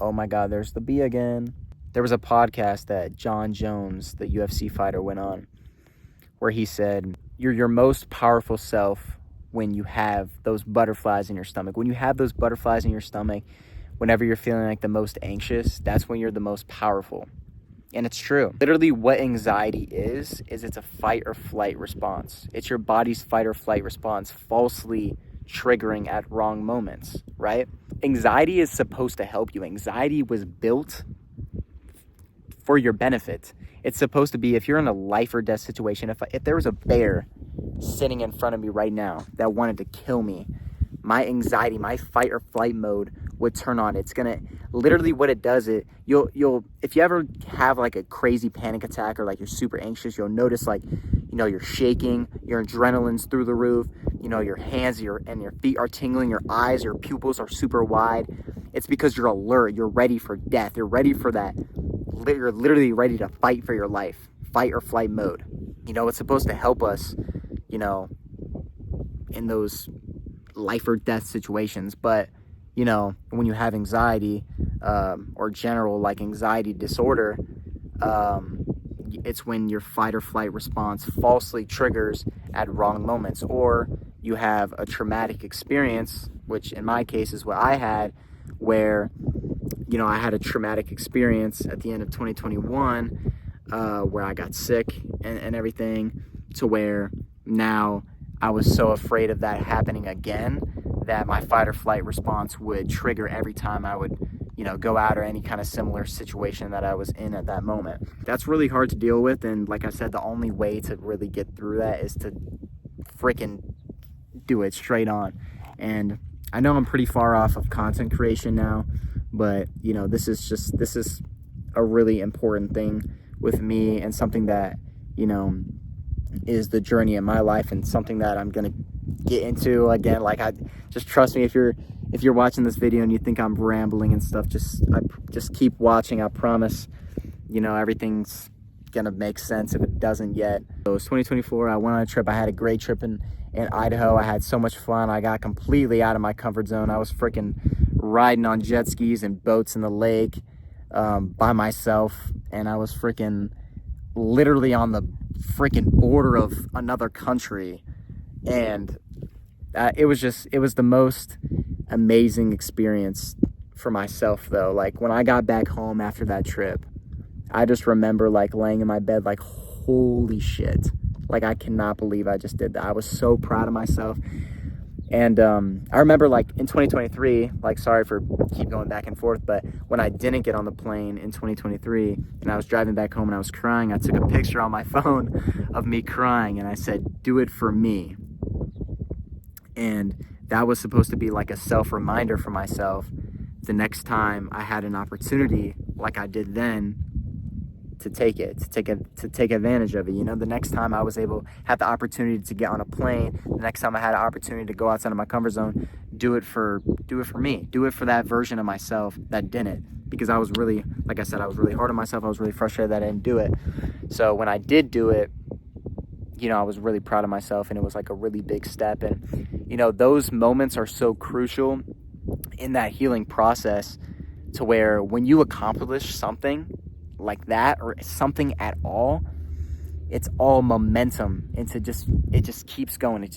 oh my God, there's the bee again. There was a podcast that John Jones, the UFC fighter, went on where he said, you're your most powerful self when you have those butterflies in your stomach. When you have those butterflies in your stomach, whenever you're feeling like the most anxious, that's when you're the most powerful. And it's true. Literally what anxiety is it's a fight or flight response. It's your body's fight or flight response falsely triggering at wrong moments, right? Anxiety is supposed to help you. Anxiety was built for your benefit. It's supposed to be, if you're in a life or death situation, if there was a bear sitting in front of me right now that wanted to kill me, my anxiety, my fight or flight mode would turn on. It's gonna, literally what it does, you'll if you ever have like a crazy panic attack or like you're super anxious, you'll notice like, you know, you're shaking, your adrenaline's through the roof, you know, your hands and your feet are tingling, your eyes, your pupils are super wide. It's because you're alert, you're ready for death, you're ready for that, you're literally ready to fight for your life, fight or flight mode. You know, it's supposed to help us, you know, in those life or death situations. But you know, when you have anxiety or general like anxiety disorder, it's when your fight or flight response falsely triggers at wrong moments, or you have a traumatic experience, which in my case is what I had, where, you know, I had a traumatic experience at the end of 2021 where I got sick and everything, to where now I was so afraid of that happening again that my fight or flight response would trigger every time I would, you know, go out or any kind of similar situation that I was in at that moment. That's really hard to deal with. And like I said, the only way to really get through that is to freaking do it straight on. And I know I'm pretty far off of content creation now, but you know, this is a really important thing with me, and something that, you know, is the journey in my life, and something that I'm gonna get into again. Like, I just, trust me, if you're watching this video and you think I'm rambling and stuff, just keep watching. I promise, you know, everything's gonna make sense if it doesn't yet. So it was 2024. I went on a trip. I had a great trip in Idaho. I had so much fun. I got completely out of my comfort zone. I was freaking riding on jet skis and boats in the lake by myself, and I was freaking literally on the freaking border of another country. And it was the most amazing experience for myself, though. Like, when I got back home after that trip, I just remember like laying in my bed like, holy shit, like, I cannot believe I just did that. I was so proud of myself. And I remember like in 2023, like, sorry for keep going back and forth, but when I didn't get on the plane in 2023 and I was driving back home and I was crying, I took a picture on my phone of me crying, and I said, do it for me. And that was supposed to be like a self-reminder for myself the next time I had an opportunity like I did then, to take advantage of it. You know, the next time I was had the opportunity to get on a plane, the next time I had an opportunity to go outside of my comfort zone, do it for me, do it for that version of myself that didn't, because I was really, like I said, I was really hard on myself. I was really frustrated that I didn't do it. So when I did do it, you know, I was really proud of myself, and it was like a really big step. And, you know, those moments are so crucial in that healing process, to where when you accomplish something like that, or something at all, it's all momentum into it just keeps going.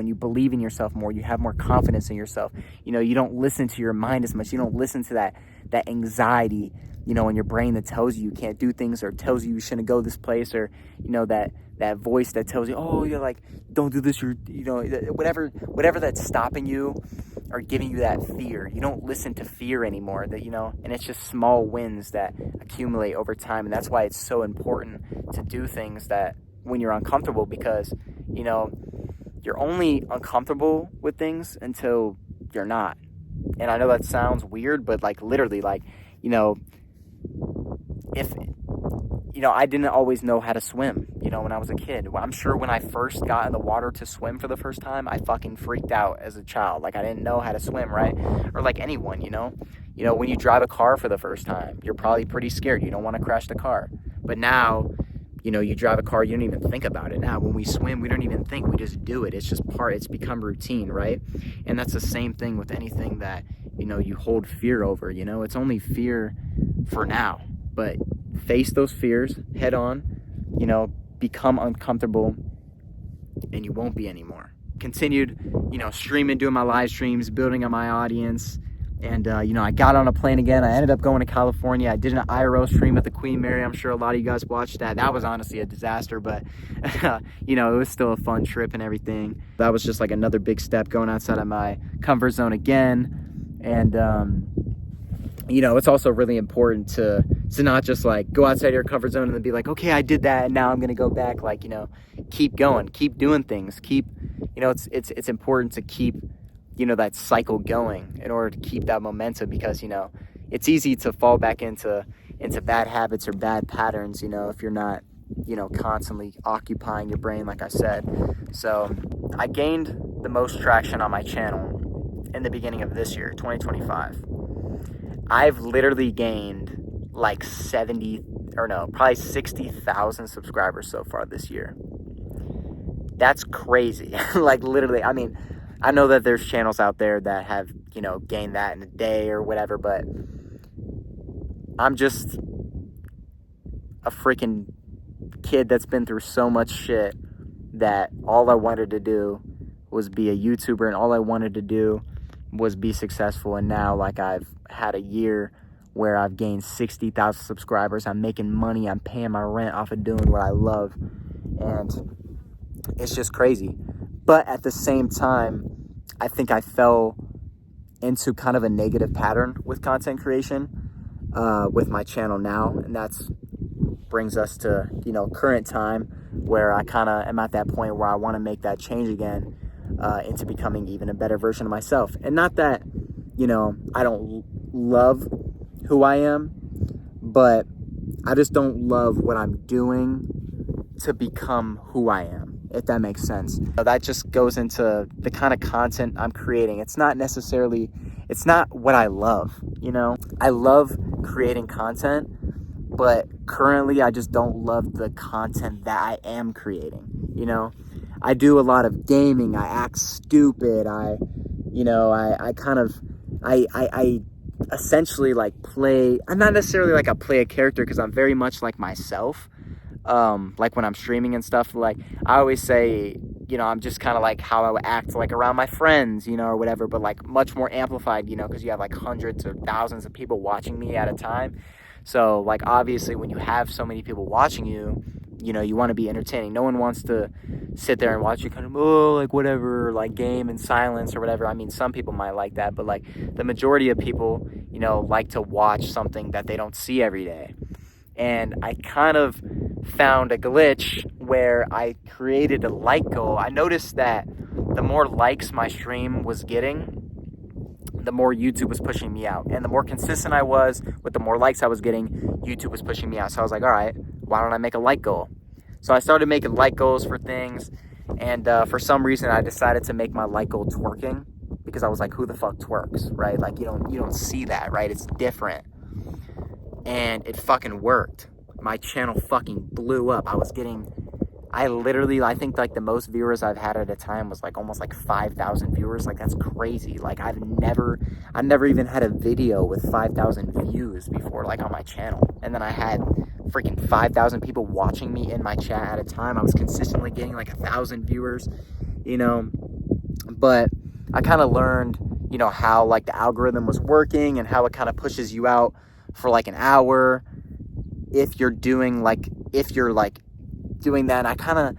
You believe in yourself more, you have more confidence in yourself. You know, you don't listen to your mind as much, you don't listen to that anxiety you know, in your brain that tells you can't do things, or tells you shouldn't go this place, or, you know, that voice that tells you, oh, you're like, don't do this, or, you know, whatever that's stopping you or giving you that fear. You don't listen to fear anymore, that, you know, and it's just small wins that accumulate over time. And that's why it's so important to do things that when you're uncomfortable, because, you know, you're only uncomfortable with things until you're not. And I know that sounds weird, but like literally, like, you know, if, you know, I didn't always know how to swim, you know, when I was a kid. I'm sure when I first got in the water to swim for the first time, I fucking freaked out as a child. Like, I didn't know how to swim, right? Or like anyone, you know, when you drive a car for the first time, you're probably pretty scared. You don't want to crash the car. But now, you know, you drive a car, you don't even think about it. Now, when we swim, we don't even think, we just do it. It's just it's become routine, right? And that's the same thing with anything that, you know, you hold fear over, you know, it's only fear for now, but face those fears head on, you know, become uncomfortable, and you won't be anymore. Continued, you know, streaming, doing my live streams, building on my audience. And, you know, I got on a plane again. I ended up going to California. I did an IRL stream at the Queen Mary. I'm sure a lot of you guys watched that. That was honestly a disaster, but, you know, it was still a fun trip and everything. That was just like another big step, going outside of my comfort zone again. And, you know, it's also really important to not just like go outside your comfort zone and then be like, okay, I did that and now I'm going to go back. Like, you know, keep going, keep doing things, keep, you know, it's important to keep, you know, that cycle going in order to keep that momentum, because, you know, it's easy to fall back into bad habits or bad patterns, you know, if you're not, you know, constantly occupying your brain, like I said. So I gained the most traction on my channel in the beginning of this year, 2025. I've literally gained like probably 60,000 subscribers so far this year. That's crazy. Like, literally, I mean, I know that there's channels out there that have, you know, gained that in a day or whatever, but I'm just a freaking kid that's been through so much shit that all I wanted to do was be a YouTuber, and all I wanted to do was be successful. And now, like, I've had a year where I've gained 60,000 subscribers. I'm making money. I'm paying my rent off of doing what I love. And it's just crazy. But at the same time, I think I fell into kind of a negative pattern with content creation with my channel now. And that's brings us to, you know, current time, where I kind of am at that point where I want to make that change again into becoming even a better version of myself. And not that, you know, I don't love who I am, but I just don't love what I'm doing to become who I am, if that makes sense. So that just goes into the kind of content I'm creating. It's not what I love, you know? I love creating content, but currently I just don't love the content that I am creating, you know? I do a lot of gaming. I act stupid. I essentially like play. I'm not necessarily like I play a character, because I'm very much like myself. Like when I'm streaming and stuff, like I always say, you know, I'm just kind of like how I would act like around my friends, you know, or whatever, but like much more amplified, you know, because you have like hundreds or thousands of people watching me at a time. So like, obviously when you have so many people watching you, you know, you want to be entertaining. No one wants to sit there and watch you kind of, oh, like whatever, like game in silence or whatever. I mean, some people might like that, but like the majority of people, you know, like to watch something that they don't see every day. And I kind of found a glitch where I created a like goal. I noticed that the more likes my stream was getting, the more YouTube was pushing me out. And the more consistent I was with the more likes I was getting, YouTube was pushing me out. So I was like, all right, why don't I make a like goal? So I started making like goals for things. And for some reason, I decided to make my like goal twerking, because I was like, who the fuck twerks, right? Like, you don't see that, right? It's different. And it fucking worked. My channel fucking blew up. I think like the most viewers I've had at a time was like almost like 5,000 viewers. Like, that's crazy. Like, I've never even had a video with 5,000 views before, like on my channel. And then I had freaking 5,000 people watching me in my chat at a time. I was consistently getting like 1,000 viewers, you know. But I kind of learned, you know, how like the algorithm was working and how it kind of pushes you out for like an hour. If you're doing that, and I kind of,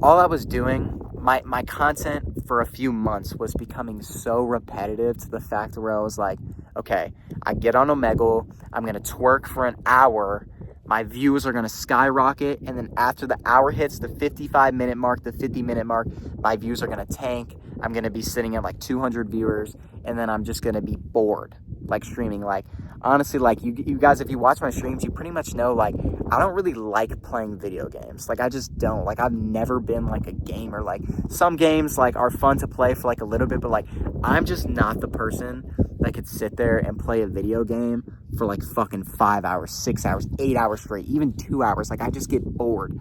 all I was doing, my content for a few months was becoming so repetitive to the fact where I was like, okay, I get on Omegle, I'm gonna twerk for an hour, my views are gonna skyrocket, and then after the hour hits the 55-minute mark, the 50-minute mark, my views are gonna tank. I'm gonna be sitting at like 200 viewers, and then I'm just gonna be bored, like streaming. Like, honestly, like you guys, if you watch my streams, you pretty much know, like, I don't really like playing video games. Like, I just don't. Like, I've never been like a gamer. Like, some games like are fun to play for like a little bit, but like, I'm just not the person that could sit there and play a video game for like fucking 5 hours, 6 hours, 8 hours straight, even 2 hours. Like, I just get bored.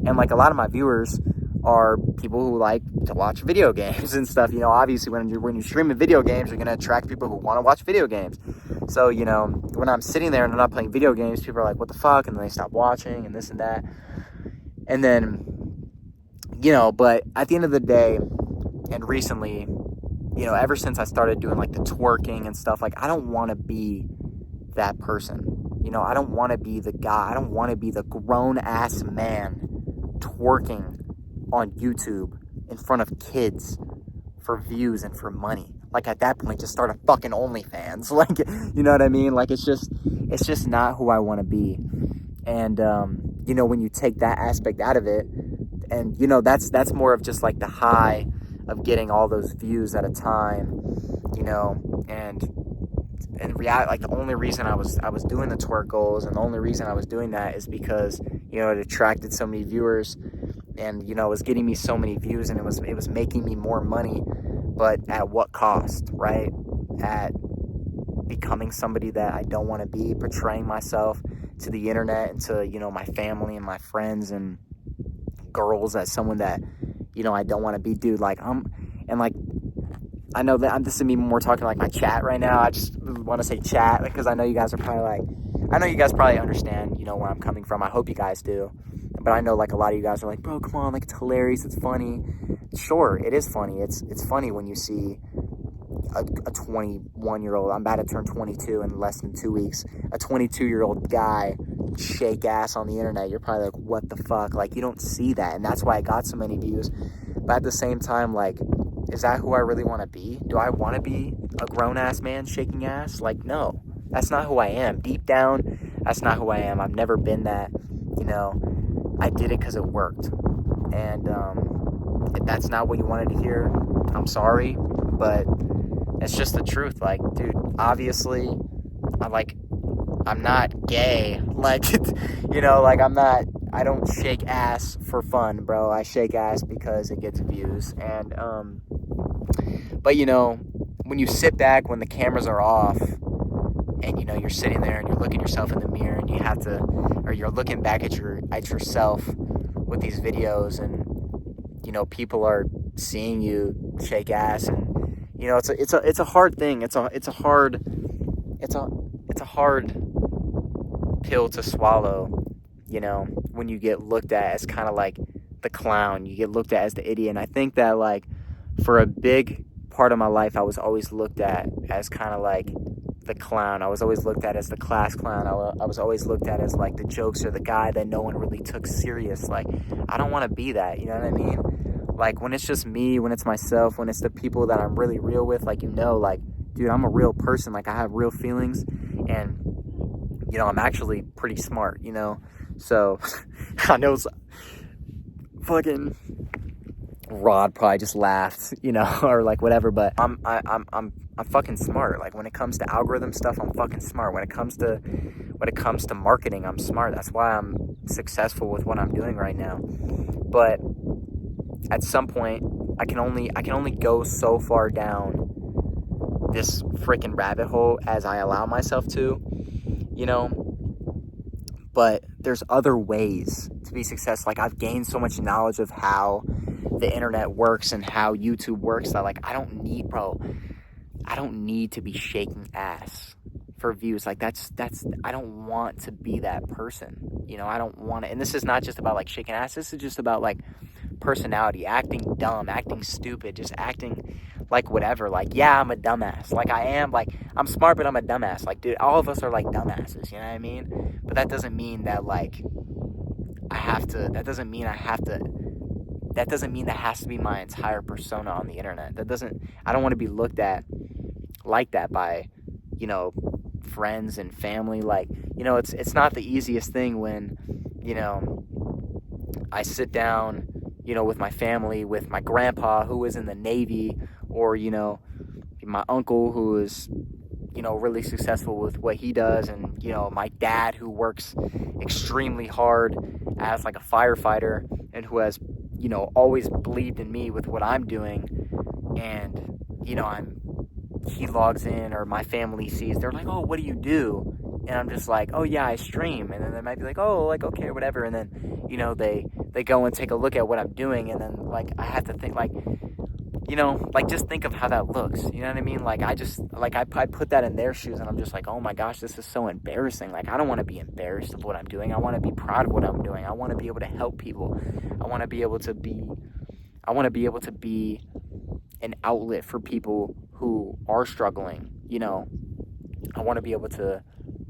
And like, a lot of my viewers are people who like to watch video games and stuff. You know, obviously when you're streaming video games, you're gonna attract people who want to watch video games. So, you know, when I'm sitting there and I'm not playing video games, people are like, what the fuck? And then they stop watching and this and that. And then, you know, but at the end of the day, and recently, you know, ever since I started doing like the twerking and stuff, like, I don't want to be that person. You know, I don't want to be the guy. I don't want to be the grown ass man twerking on YouTube in front of kids for views and for money. Like, at that point, just start a fucking OnlyFans. Like, you know what I mean? Like, it's just not who I want to be. And, you know, when you take that aspect out of it, and, you know, that's more of just like the high of getting all those views at a time, you know, and reality, like, the only reason I was doing the twerk goals, and the only reason I was doing that is because, you know, it attracted so many viewers, and, you know, it was getting me so many views, and it was making me more money. But at what cost, right? At becoming somebody that I don't want to be, portraying myself to the internet and to, you know, my family and my friends and girls as someone that, you know, I don't want to be. Dude, like, and like, I know that this is me more talking like my chat right now. I just want to say chat because I know you guys are probably like, I know you guys probably understand, you know, where I'm coming from. I hope you guys do. But I know, like, a lot of you guys are like, bro, come on, like, it's hilarious, it's funny. Sure, it is funny. It's funny when you see a 21-year-old, I'm about to turn 22 in less than 2 weeks, a 22-year-old guy shake ass on the internet. You're probably like, what the fuck? Like, you don't see that, and that's why I got so many views. But at the same time, like, is that who I really want to be? Do I want to be a grown-ass man shaking ass? Like, no, that's not who I am. Deep down, that's not who I am. I've never been that, you know. I did it because it worked. And if that's not what you wanted to hear, I'm sorry, but it's just the truth. Like, dude, obviously, I'm not gay. Like, you know, like, I don't shake ass for fun, bro. I shake ass because it gets views. And, but, you know, when you sit back, when the cameras are off, and, you know, you're sitting there and you're looking yourself in the mirror, and you have to, or you're looking back at yourself with these videos, and, you know, people are seeing you shake ass, and, you know, it's a hard thing. It's a hard pill to swallow, you know, when you get looked at as kind of like the clown, you get looked at as the idiot. And I think that, like, for a big part of my life, I was always looked at as kind of like the clown. I was always looked at as the class clown. I was always looked at as like the jokester, the guy that no one really took serious. Like, I don't want to be that, you know what I mean? Like, when it's just me, when it's myself, when it's the people that I'm really real with, like, you know, like, dude, I'm a real person. Like, I have real feelings, and, you know, I'm actually pretty smart, you know? So, I know it's fucking Rod probably just laughed, you know, or like whatever, but I'm fucking smart. Like, when it comes to algorithm stuff, I'm fucking smart. When it comes to marketing, I'm smart. That's why I'm successful with what I'm doing right now. But at some point, I can only go so far down this freaking rabbit hole as I allow myself to, you know. But there's other ways to be successful. Like, I've gained so much knowledge of how the internet works and how YouTube works that, like, I don't need to be shaking ass for views. Like, that's I don't want to be that person, you know. I don't want to. And this is not just about like shaking ass. This is just about like personality, acting dumb, acting stupid, just acting like whatever, like, yeah, I'm a dumbass, like I am, like I'm smart, but I'm a dumbass, like, dude, all of us are like dumbasses, you know what I mean? But that doesn't mean that like that doesn't mean that has to be my entire persona on the internet. I don't want to be looked at like that by, you know, friends and family. Like, you know, it's not the easiest thing when, you know, I sit down, you know, with my family, with my grandpa who was in the Navy, or, you know, my uncle who is, you know, really successful with what he does, and, you know, my dad who works extremely hard as like a firefighter and who has, you know, always believed in me with what I'm doing. And, you know, he logs in, or my family sees, they're like, oh, what do you do? And I'm just like, oh yeah, I stream. And then they might be like, oh, like, okay, whatever. And then, you know, they go and take a look at what I'm doing, and then like I have to think, like, you know, like, just think of how that looks, you know what I mean? Like, I just, like, I put that in their shoes, and I'm just like, oh my gosh, this is so embarrassing. Like, I don't want to be embarrassed of what I'm doing. I want to be proud of what I'm doing. I want to be able to help people. I want to be able to be an outlet for people who are struggling, you know. I want to be able to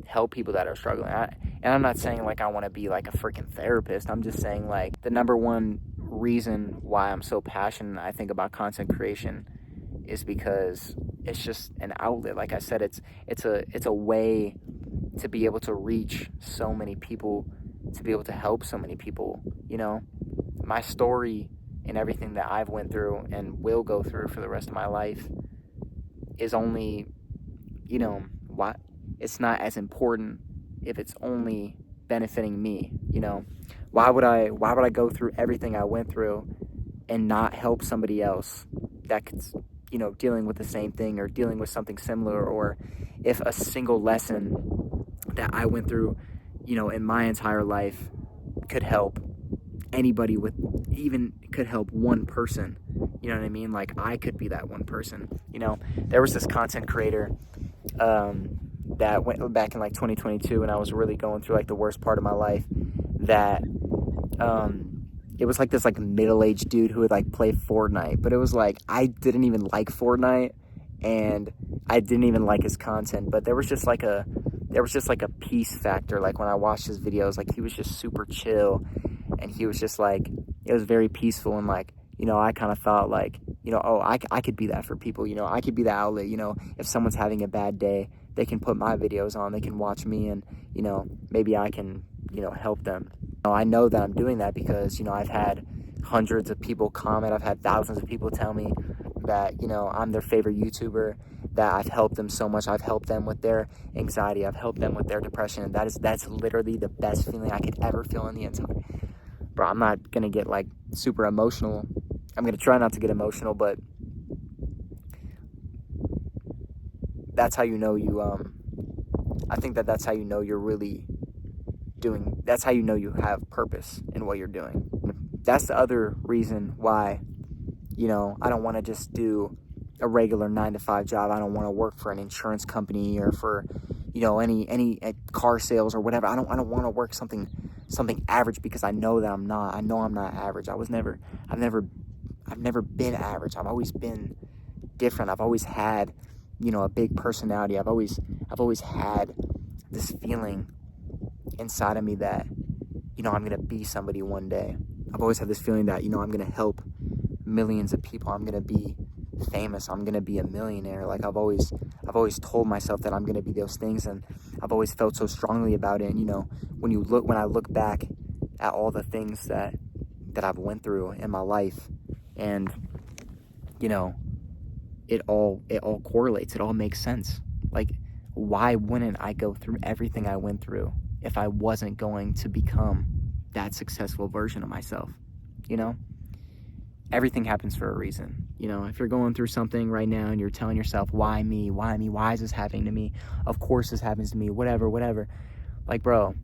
help people that are struggling. And I'm not saying like I want to be like a freaking therapist. I'm just saying, like, the number one reason why I'm so passionate, I think, about content creation is because it's just an outlet. Like I said, it's a way to be able to reach so many people, to be able to help so many people. You know, my story and everything that I've went through and will go through for the rest of my life is only, you know, what, it's not as important if it's only benefiting me. You know, why would I go through everything I went through and not help somebody else that could, you know, dealing with the same thing or dealing with something similar? Or if a single lesson that I went through, you know, in my entire life could help anybody, with even could help one person, you know what I mean? Like, I could be that one person. You know, there was this content creator that went back in like 2022, and I was really going through like the worst part of my life, that it was like this like middle-aged dude who would like play Fortnite, but it was like, I didn't even like Fortnite, and I didn't even like his content, but there was just like a peace factor. Like, when I watched his videos, like, he was just super chill, and he was just like, it was very peaceful. And like, you know, I kind of thought like, you know, oh, I could be that for people. You know, I could be the outlet. You know, if someone's having a bad day, they can put my videos on, they can watch me, and, you know, maybe I can, you know, help them. You know, I know that I'm doing that because, you know, I've had hundreds of people comment, I've had thousands of people tell me that, you know, I'm their favorite YouTuber, that I've helped them so much. I've helped them with their anxiety, I've helped them with their depression, and that's literally the best feeling I could ever feel in the entire. Bro, I'm not gonna get like super emotional. I'm gonna try not to get emotional, but that's how you know you, I think that's how you know you're really doing, that's how you know you have purpose in what you're doing. That's the other reason why, you know, I don't want to just do a regular 9-to-5 job. I don't want to work for an insurance company or for, you know, any car sales or whatever. I don't want to work something average, because I know that I'm not. I know I'm not average. I've never been average. I've always been different. I've always had, you know, a big personality. I've always had this feeling inside of me that, you know, I'm gonna be somebody one day. I've always had this feeling that, you know, I'm gonna help millions of people. I'm gonna be famous. I'm gonna be a millionaire. Like, I've always told myself that I'm gonna be those things, and I've always felt so strongly about it. And, you know, when I look back at all the things that I've went through in my life, and, you know, it all correlates. It all makes sense. Like, why wouldn't I go through everything I went through if I wasn't going to become that successful version of myself? You know, everything happens for a reason. You know, if you're going through something right now and you're telling yourself, why me? Why me? Why is this happening to me? Of course this happens to me. Whatever. Like, bro,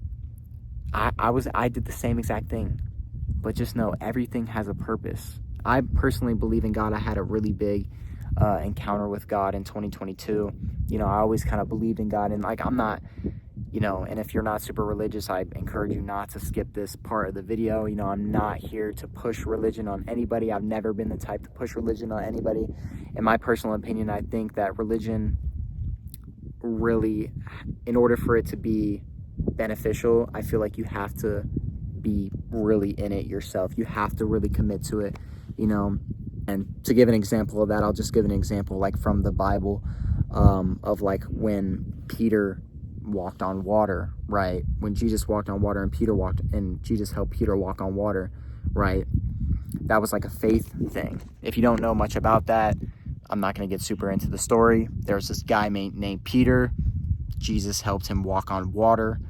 I did the same exact thing, but just know everything has a purpose. I personally believe in God. I had a really big encounter with God in 2022. You know, I always kind of believed in God, and like, I'm not you know, and if you're not super religious, I encourage you not to skip this part of the video. You know, I'm not here to push religion on anybody. I've never been the type to push religion on anybody. In my personal opinion, I think that religion really, in order for it to be beneficial, I feel like you have to be really in it yourself. You have to really commit to it, you know. And to give an example of that, I'll just give an example like from the Bible, of like when Peter walked on water, right? When Jesus walked on water and Peter walked, and Jesus helped Peter walk on water, right? That was like a faith thing. If you don't know much about that, I'm not going to get super into the story. There's this guy named Peter. Jesus helped him walk on water.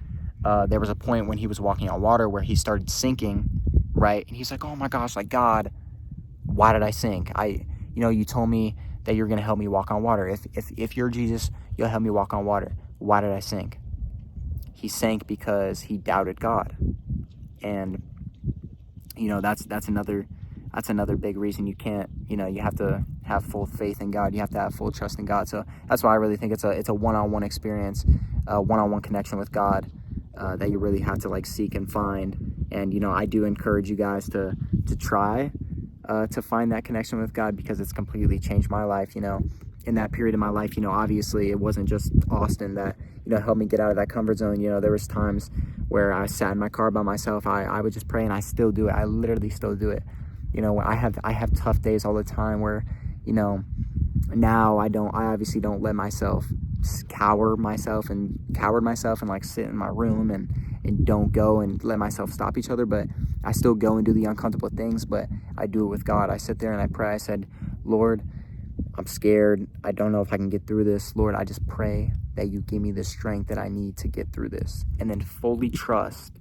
There was a point when he was walking on water where he started sinking, right? And he's like, oh my gosh, like, God, why did I sink? You told me that you're going to help me walk on water. If you're Jesus, you'll help me walk on water. Why did I sink? He sank because he doubted God. And, you know, that's another big reason you can't, you know, you have to have full faith in God. You have to have full trust in God. So that's why I really think it's a one-on-one experience, one-on-one connection with God, that you really have to like seek and find. And, you know, I do encourage you guys to try to find that connection with God, because it's completely changed my life. You know, in that period of my life, you know, obviously it wasn't just Austin that, you know, helped me get out of that comfort zone. You know, there was times where I sat in my car by myself. I would just pray, and I still do it. I literally still do it. You know, I have tough days all the time where, you know, now I obviously don't let myself coward myself and like sit in my room and don't go and let myself stop each other. But I still go and do the uncomfortable things, but I do it with God. I sit there and I pray. I said, Lord, I'm scared. I don't know if I can get through this. Lord, I just pray that you give me the strength that I need to get through this. And then fully trust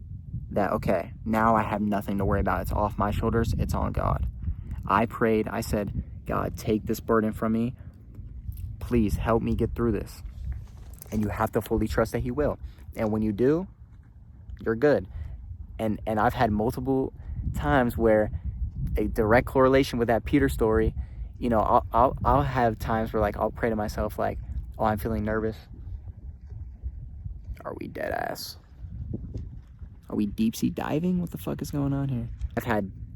that, okay, now I have nothing to worry about. It's off my shoulders. It's on God. I prayed. I said, God, take this burden from me. Please help me get through this. And you have to fully trust that he will. And when you do, you're good. And I've had multiple times where a direct correlation with that Peter story, you know, I'll have times where like I'll pray to myself like, oh, I'm feeling nervous. Are we dead ass? Are we deep sea diving? What the fuck is going on here?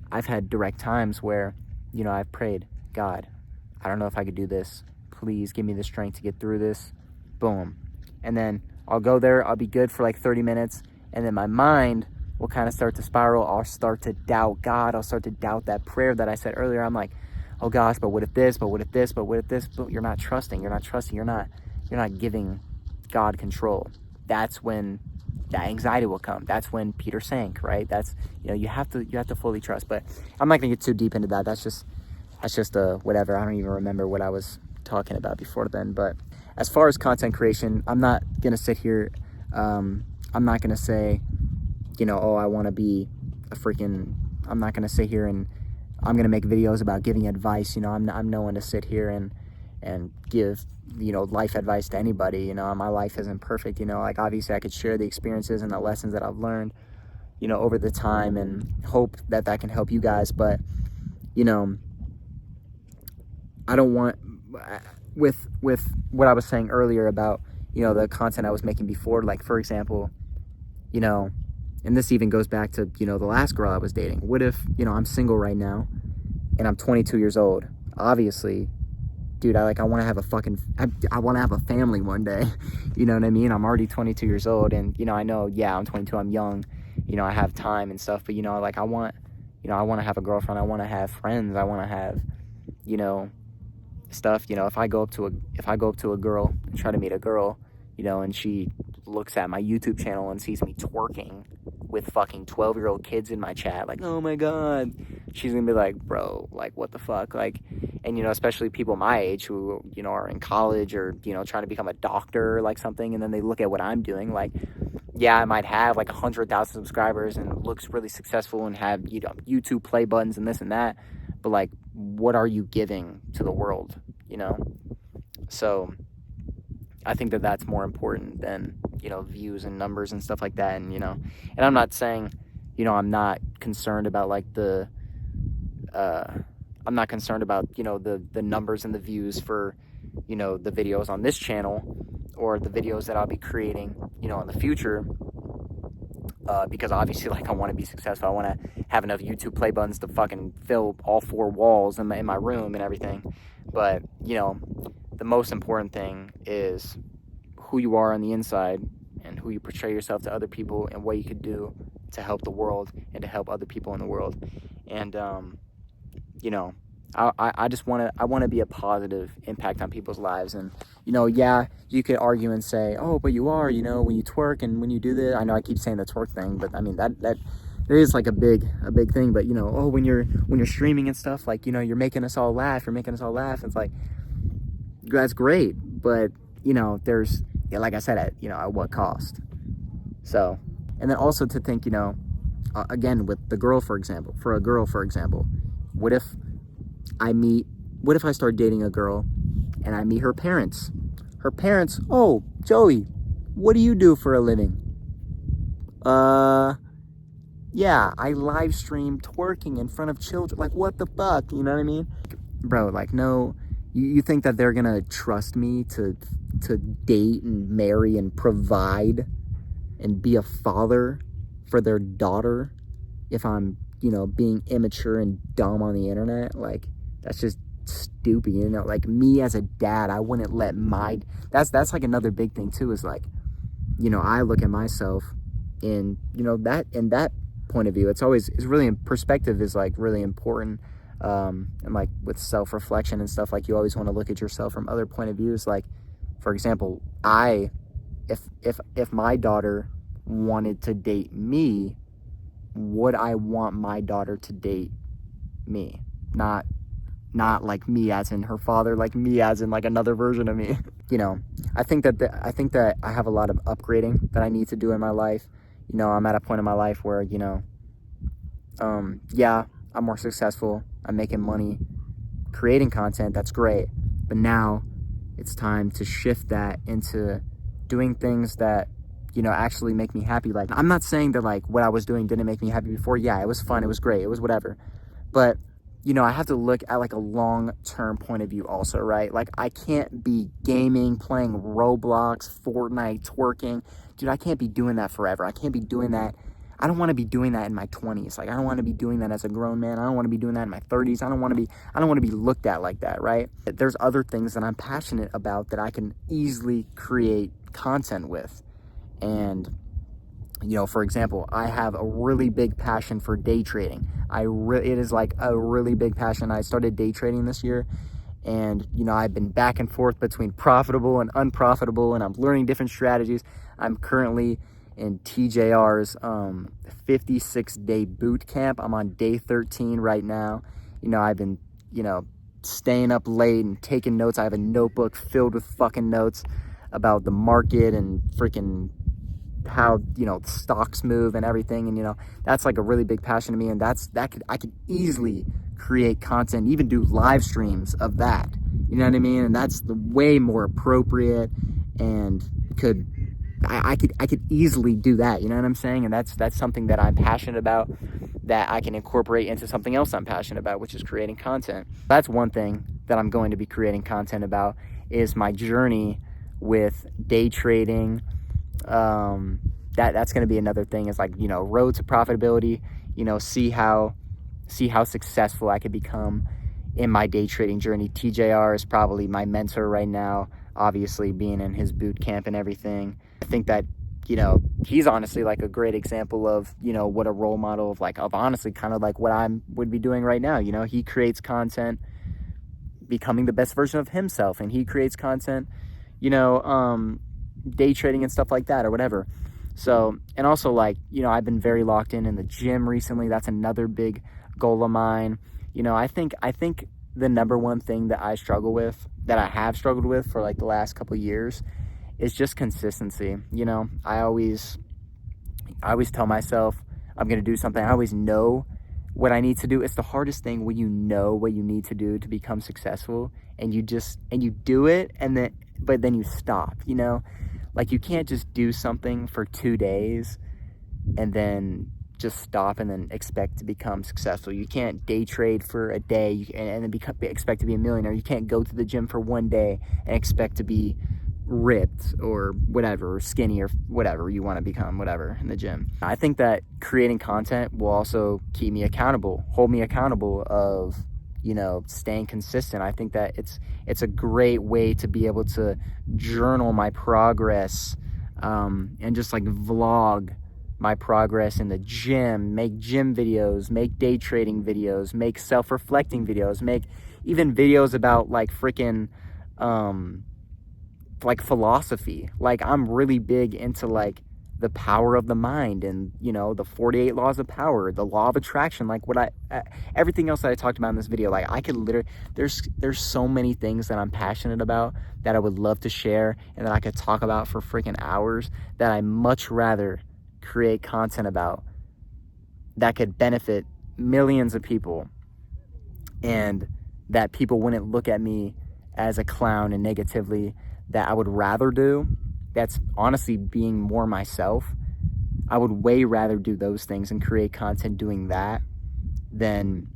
I've had direct times where, you know, I've prayed, God, I don't know if I could do this. Please give me the strength to get through this. Boom. And then I'll go there. I'll be good for like 30 minutes. And then my mind will kind of start to spiral. I'll start to doubt God. I'll start to doubt that prayer that I said earlier. I'm like, oh gosh, but what if this? But what if this? But what if this? But you're not trusting. You're not trusting. You're not giving God control. That's when that anxiety will come. That's when Peter sank, right? That's, you know, you have to fully trust. But I'm not gonna get too deep into that. That's just whatever. I don't even remember what I was talking about before then. But as far as content creation, I'm not gonna sit here. I'm not gonna say, you know, oh, I want to be a freaking. I'm not gonna sit here and I'm gonna make videos about giving advice. You know, I'm no one to sit here and give, you know, life advice to anybody. You know, my life isn't perfect. You know, like obviously I could share the experiences and the lessons that I've learned, you know, over the time, and hope that can help you guys. But, you know, I don't want, with what I was saying earlier about, you know, the content I was making before, like for example, you know, and this even goes back to, you know, the last girl I was dating. What if, you know, I'm single right now and I'm 22 years old? Obviously, dude, I want to have I want to have a family one day. You know what I mean? I'm already 22 years old, and, you know, I know, yeah, I'm 22, I'm young, you know, I have time and stuff, but, you know, like I want to have a girlfriend. I want to have friends. I want to have, you know, stuff. You know, if I go up to a girl and try to meet a girl, you know, and she looks at my YouTube channel and sees me twerking with fucking 12-year-old kids in my chat, like, oh my God, she's gonna be like, bro, like, what the fuck? Like, and, you know, especially people my age who, you know, are in college or, you know, trying to become a doctor or like something, and then they look at what I'm doing, like, yeah, I might have like 100,000 subscribers and looks really successful and have, you know, YouTube play buttons and this and that, but like, what are you giving to the world, you know? So I think that that's more important than, you know, views and numbers and stuff like that. And, you know, and I'm not saying, you know, I'm not concerned about like I'm not concerned about, you know, the numbers and the views for, you know, the videos on this channel. or the videos that I'll be creating, you know, in the future, because obviously, like, I want to be successful. I want to have enough YouTube play buttons to fucking fill all 4 walls in my room and everything. But, you know, the most important thing is who you are on the inside and who you portray yourself to other people and what you could do to help the world and to help other people in the world. And, you know, I just want to be a positive impact on people's lives. And, you know, yeah, you could argue and say, oh, but you are, you know, when you twerk and when you do this. I know I keep saying the twerk thing, but I mean, that there is like a big thing. But, you know, oh, when you're streaming and stuff, like, you know, you're making us all laugh. It's like, that's great. But, you know, there's, yeah, like I said, at what cost? So, and then also to think, you know, again, with the girl, for example, what if I start dating a girl and I meet her parents? Her parents, oh, Joey, what do you do for a living? Yeah, I live stream twerking in front of children. Like, what the fuck? You know what I mean? Bro, like, no, you think that they're gonna trust me to date and marry and provide and be a father for their daughter if I'm, you know, being immature and dumb on the internet? Like, that's just stupid, you know? Like, me as a dad, I wouldn't let that's like another big thing too, is like, you know, I look at myself in, you know, that point of view. It's really, perspective is like really important. And like with self-reflection and stuff, like, you always want to look at yourself from other point of views. Like, for example, if my daughter wanted to date me, would I want my daughter to date me? Not like me as in her father, like me as in like another version of me. You know, I think that I have a lot of upgrading that I need to do in my life. You know, I'm at a point in my life where, you know, yeah, I'm more successful. I'm making money, creating content. That's great. But now it's time to shift that into doing things that, you know, actually make me happy. Like, I'm not saying that like what I was doing didn't make me happy before. Yeah, it was fun. It was great. It was whatever. But, you know, I have to look at like a long-term point of view also, right? Like, I can't be gaming, playing Roblox, Fortnite, twerking. Dude, I can't be doing that forever. I can't be doing that. I don't want to be doing that in my 20s. Like, I don't want to be doing that as a grown man. I don't want to be doing that in my 30s. I don't want to be looked at like that, right? There's other things that I'm passionate about that I can easily create content with. And, you know, for example, I have a really big passion for day trading. It is like a really big passion. I started day trading this year, and, you know, I've been back and forth between profitable and unprofitable, and I'm learning different strategies. I'm currently in TJR's 56-day boot camp. I'm on day 13 right now. You know, I've been, you know, staying up late and taking notes. I have a notebook filled with fucking notes about the market and freaking how, you know, stocks move and everything. And, you know, that's like a really big passion to me, and I could easily create content, even do live streams of that, you know what I mean? And that's the way more appropriate, and I could easily do that, you know what I'm saying? And that's something that I'm passionate about, that I can incorporate into something else I'm passionate about, which is creating content. That's one thing that I'm going to be creating content about, is my journey with day trading. That's going to be another thing, is like, you know, road to profitability, you know, see how successful I could become in my day trading journey. TJR is probably my mentor right now, obviously being in his boot camp and everything. I think that, you know, he's honestly like a great example of, you know, what a role model of honestly kind of like what I would be doing right now. You know, he creates content becoming the best version of himself, and he creates content, you know, day trading and stuff like that, or whatever. So, and also, like, you know, I've been very locked in the gym recently. That's another big goal of mine. You know, I think the number one thing that I have struggled with for like the last couple of years is just consistency. You know, I always tell myself I'm going to do something. I always know what I need to do. It's the hardest thing when you know what you need to do to become successful, and you do it, but then you stop, you know? Like, you can't just do something for 2 days and then just stop and then expect to become successful. You can't day trade for a day and then expect to be a millionaire. You can't go to the gym for 1 day and expect to be ripped or whatever, or skinny or whatever you want to become, whatever, in the gym. I think that creating content will also keep me accountable, hold me accountable of, you know, staying consistent. I think that it's a great way to be able to journal my progress, and just like vlog my progress in the gym, make gym videos, make day trading videos, make self-reflecting videos, make even videos about like freaking like philosophy. Like I'm really big into like the power of the mind, and you know, the 48 laws of power, the law of attraction, like what everything else that I talked about in this video. Like I could literally, there's so many things that I'm passionate about that I would love to share and that I could talk about for freaking hours, that I much rather create content about that could benefit millions of people, and that people wouldn't look at me as a clown and negatively, that I would rather do. That's honestly being more myself. I would way rather do those things and create content doing that than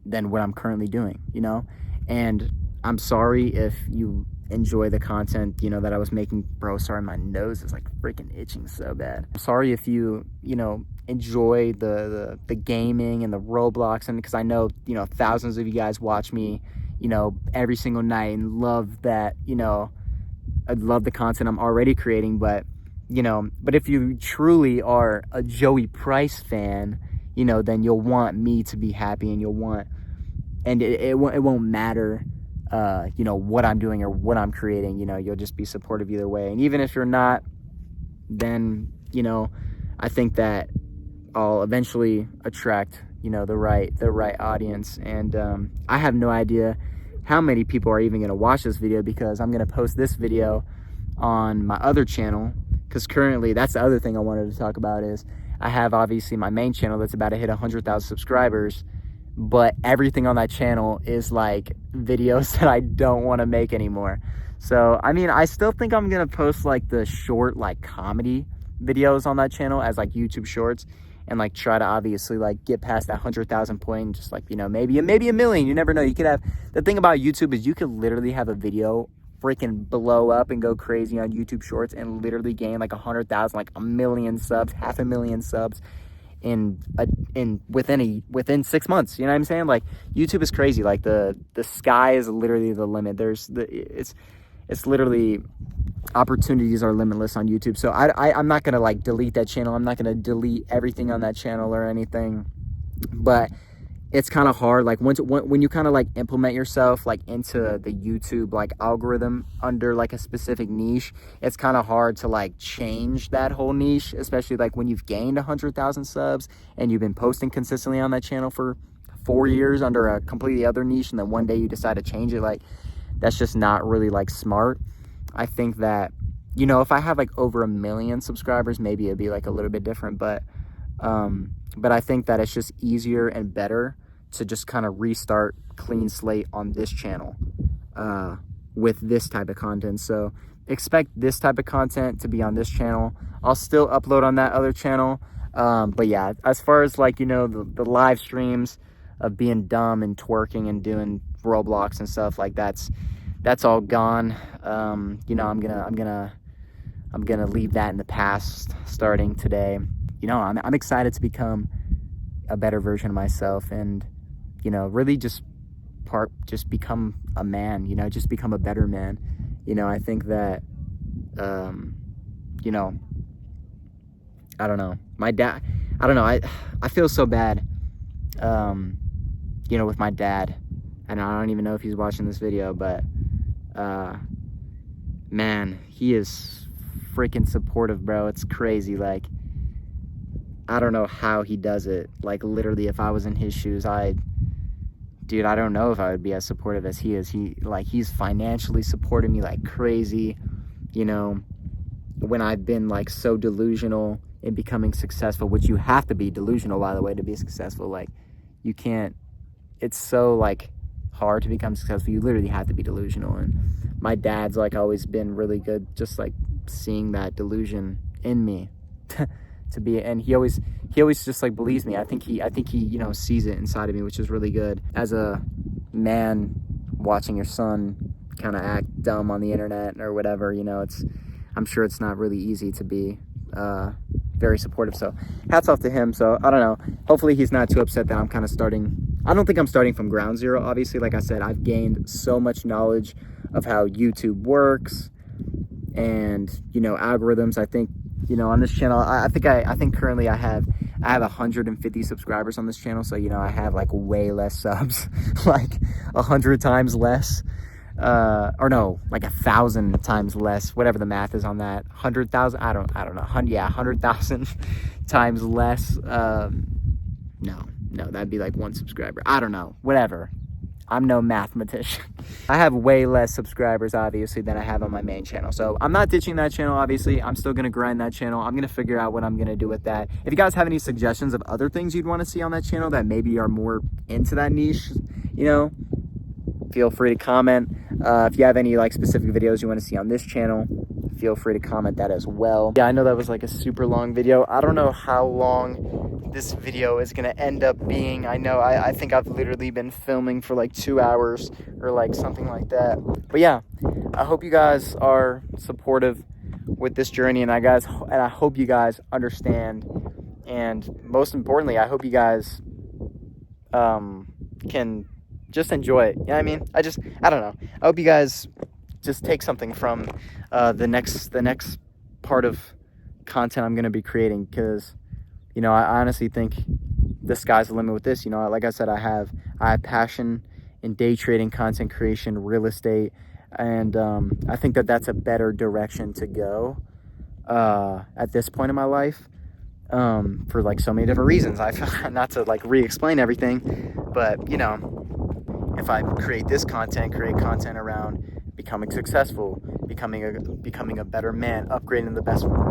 what I'm currently doing, you know? And I'm sorry if you enjoy the content, you know, that I was making. Bro, sorry, my nose is like freaking itching so bad. I'm sorry if you know, enjoy the gaming and the Roblox, and because I know, you know, thousands of you guys watch me, you know, every single night and love that, you know, I love the content I'm already creating. But, you know, but if you truly are a Joey Price fan, you know, then you'll want me to be happy, and you'll want, and it won't matter, you know, what I'm doing or what I'm creating. You know, you'll just be supportive either way. And even if you're not, then, you know, I think that I'll eventually attract, you know, the right audience. And I have no idea how many people are even going to watch this video, because I'm going to post this video on my other channel, because currently, that's the other thing I wanted to talk about, is I have obviously my main channel that's about to hit 100,000 subscribers, but everything on that channel is like videos that I don't want to make anymore. So I mean, I still think I'm going to post like the short like comedy videos on that channel as like YouTube shorts, and like try to obviously like get past that 100,000 point, and just like, you know, maybe a million. You never know. You could have, the thing about YouTube is you could literally have a video freaking blow up and go crazy on YouTube shorts and literally gain like 100,000, like 1 million subs, 500,000 subs within 6 months. You know what I'm saying? Like YouTube is crazy. Like the sky is literally the limit. It's literally, opportunities are limitless on YouTube. So I'm not gonna like delete that channel. I'm not gonna delete everything on that channel or anything, but it's kind of hard, like when you kind of like implement yourself like into the YouTube like algorithm under like a specific niche, it's kind of hard to like change that whole niche, especially like when you've gained 100,000 subs and you've been posting consistently on that channel for 4 years under a completely other niche, and then one day you decide to change it. Like that's just not really like smart. I think that, you know, if I have like over 1 million subscribers, maybe it'd be like a little bit different, but I think that it's just easier and better to just kind of restart clean slate on this channel with this type of content. So expect this type of content to be on this channel. I'll still upload on that other channel, but yeah, as far as like, you know, the live streams of being dumb and twerking and doing Roblox and stuff, like that's all gone. You know, I'm gonna leave that in the past starting today. You know, I'm excited to become a better version of myself, and, you know, really just become a man, you know, just become a better man. You know, I think that, you know, I don't know, my dad, I don't know, I feel so bad, you know, with my dad, and I don't even know if he's watching this video, but, man, he is freaking supportive, bro. It's crazy. Like, I don't know how he does it. Like, literally, if I was in his shoes, dude, I don't know if I would be as supportive as he is. He's financially supporting me like crazy, you know, when I've been like so delusional in becoming successful, which you have to be delusional, by the way, to be successful. Like, you can't, it's so like hard to become successful. You literally have to be delusional. And my dad's like always been really good, just like seeing that delusion in me to be, and he always just like believes me. I think he, you know, sees it inside of me, which is really good. As a man watching your son kind of act dumb on the internet or whatever. You know, I'm sure it's not really easy to be very supportive. So hats off to him. So I don't know. Hopefully he's not too upset that I'm kind of starting. I don't think I'm starting from ground zero. Obviously, like I said, I've gained so much knowledge of how YouTube works and, you know, algorithms. I think, you know, on this channel, I think currently I have 150 subscribers on this channel. So, you know, I have like way less subs, like 100 times less. Or no, like 1,000 times less, whatever the math is on that. 100,000, I don't know. Yeah, 100,000 times less. No, that'd be like 1 subscriber. I don't know, whatever. I'm no mathematician. I have way less subscribers, obviously, than I have on my main channel. So I'm not ditching that channel, obviously. I'm still going to grind that channel. I'm going to figure out what I'm going to do with that. If you guys have any suggestions of other things you'd want to see on that channel that maybe are more into that niche, you know, feel free to comment. If you have any like specific videos you want to see on this channel, feel free to comment that as well. Yeah, I know that was like a super long video. I don't know how long this video is gonna end up being. I know I think I've literally been filming for like 2 hours or like something like that. But yeah, I hope you guys are supportive with this journey, and I hope you guys understand, and most importantly, I hope you guys can just enjoy it. You know what I mean? I don't know. I hope you guys just take something from the next part of content I'm going to be creating, because, you know, I honestly think the sky's the limit with this. You know, like I said, I have passion in day trading, content creation, real estate, and I think that that's a better direction to go at this point in my life, for like so many different reasons. Not to like re-explain everything, but, you know, if I create content around becoming successful, becoming a better man, upgrading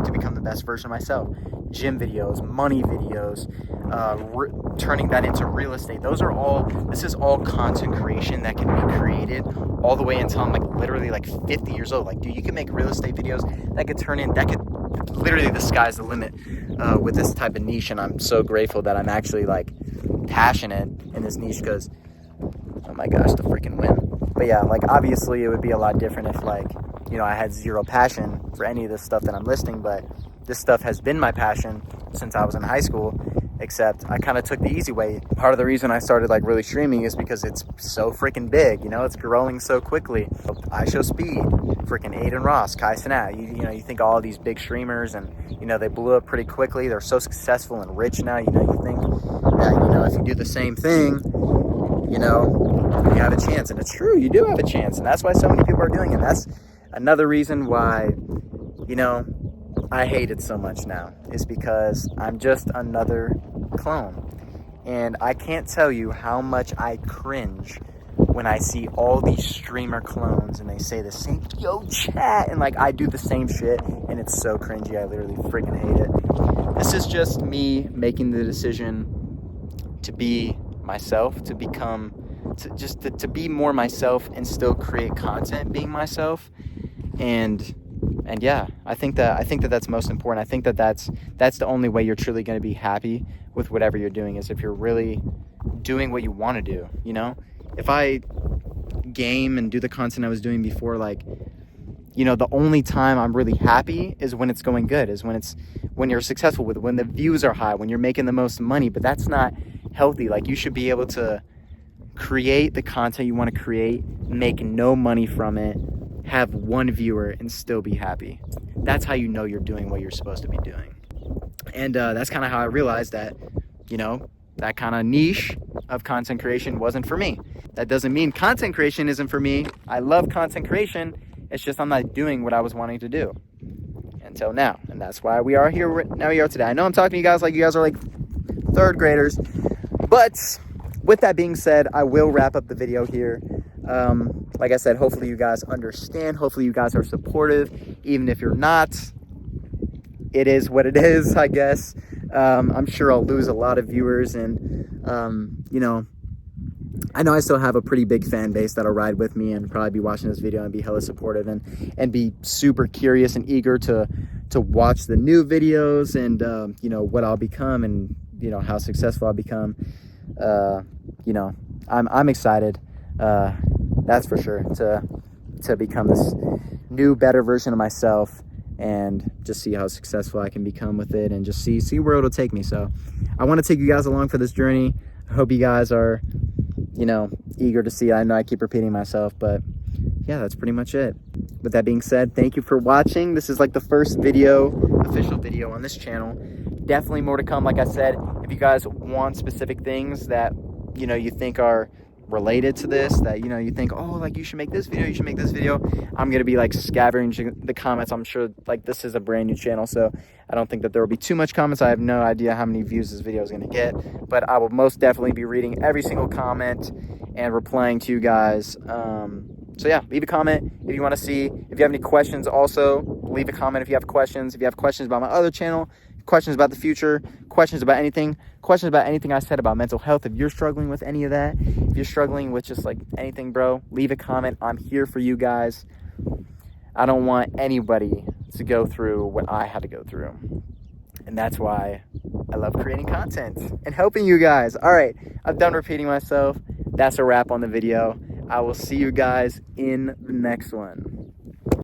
to become the best version of myself, gym videos, money videos, turning that into real estate. This is all content creation that can be created all the way until I'm like literally like 50 years old. Like, dude, you can make real estate videos literally, the sky's the limit with this type of niche. And I'm so grateful that I'm actually like passionate in this niche, because oh my gosh, the freaking wind. But yeah, like obviously it would be a lot different if, like, you know, I had zero passion for any of this stuff that I'm listing, but this stuff has been my passion since I was in high school, except I kind of took the easy way. Part of the reason I started like really streaming is because it's so freaking big, you know, it's growing so quickly. I Show Speed, freaking Aiden Ross, Kai Cenat, you know, you think all these big streamers, and, you know, they blew up pretty quickly. They're so successful and rich now, you know, you think that, you know, if you do the same thing, you know, you have a chance. And it's true, you do have a chance. And that's why so many people are doing it. And that's another reason why, you know, I hate it so much now, is because I'm just another clone. And I can't tell you how much I cringe when I see all these streamer clones and they say the same, yo, chat, and like I do the same shit, and it's so cringy. I literally freaking hate it. This is just me making the decision to be myself, to be more myself and still create content being myself. And yeah, I think that that's most important. I think that that's the only way you're truly going to be happy with whatever you're doing, is if you're really doing what you want to do. You know, if I game and do the content I was doing before, like, you know, the only time I'm really happy is when it's going good, is when you're successful with it, when the views are high, when you're making the most money. But that's not healthy. Like, you should be able to create the content you want to create, make no money from it, have 1 viewer, and still be happy. That's how you know you're doing what you're supposed to be doing. And that's kind of how I realized that, you know, that kind of niche of content creation wasn't for me. That doesn't mean content creation isn't for me. I love content creation. It's just I'm not doing what I was wanting to do until now. And that's why we are here now. We are today. I know I'm talking to you guys like you guys are like 3rd graders. But with that being said, I will wrap up the video here. Like I said, hopefully you guys understand. Hopefully you guys are supportive. Even if you're not, it is what it is, I guess. I'm sure I'll lose a lot of viewers. And, you know, I know I still have a pretty big fan base that'll ride with me and probably be watching this video and be hella supportive and be super curious and eager to watch the new videos and, you know, what I'll become and, you know, how successful I'll become. You know, I'm excited, that's for sure, to to become this new, better version of myself, and just see how successful I can become with it, and just see where it'll take me. So I want to take you guys along for this journey. I hope you guys are, you know, eager to see. I know I keep repeating myself, but yeah, that's pretty much it. With that being said, thank you for watching. This is like the first official video on this channel. Definitely more to come. Like I said, if you guys want specific things that, you know, you think are related to this, that, you know, you think, oh, like, you should make this video, you should make this video, I'm gonna be like scavenging the comments. I'm sure, like, this is a brand new channel, so I don't think that there will be too much comments. I have no idea how many views this video is gonna get, but I will most definitely be reading every single comment and replying to you guys. So yeah, leave a comment if you want to see. If you have any questions, also leave a comment if you have questions. If you have questions about my other channel, questions about the future, questions about anything I said about mental health, if you're struggling with any of that, if you're struggling with just like anything, bro, leave a comment. I'm here for you guys. I don't want anybody to go through what I had to go through, and that's why I love creating content and helping you guys. All right, I'm done repeating myself. That's a wrap on the video. I will see you guys in the next one.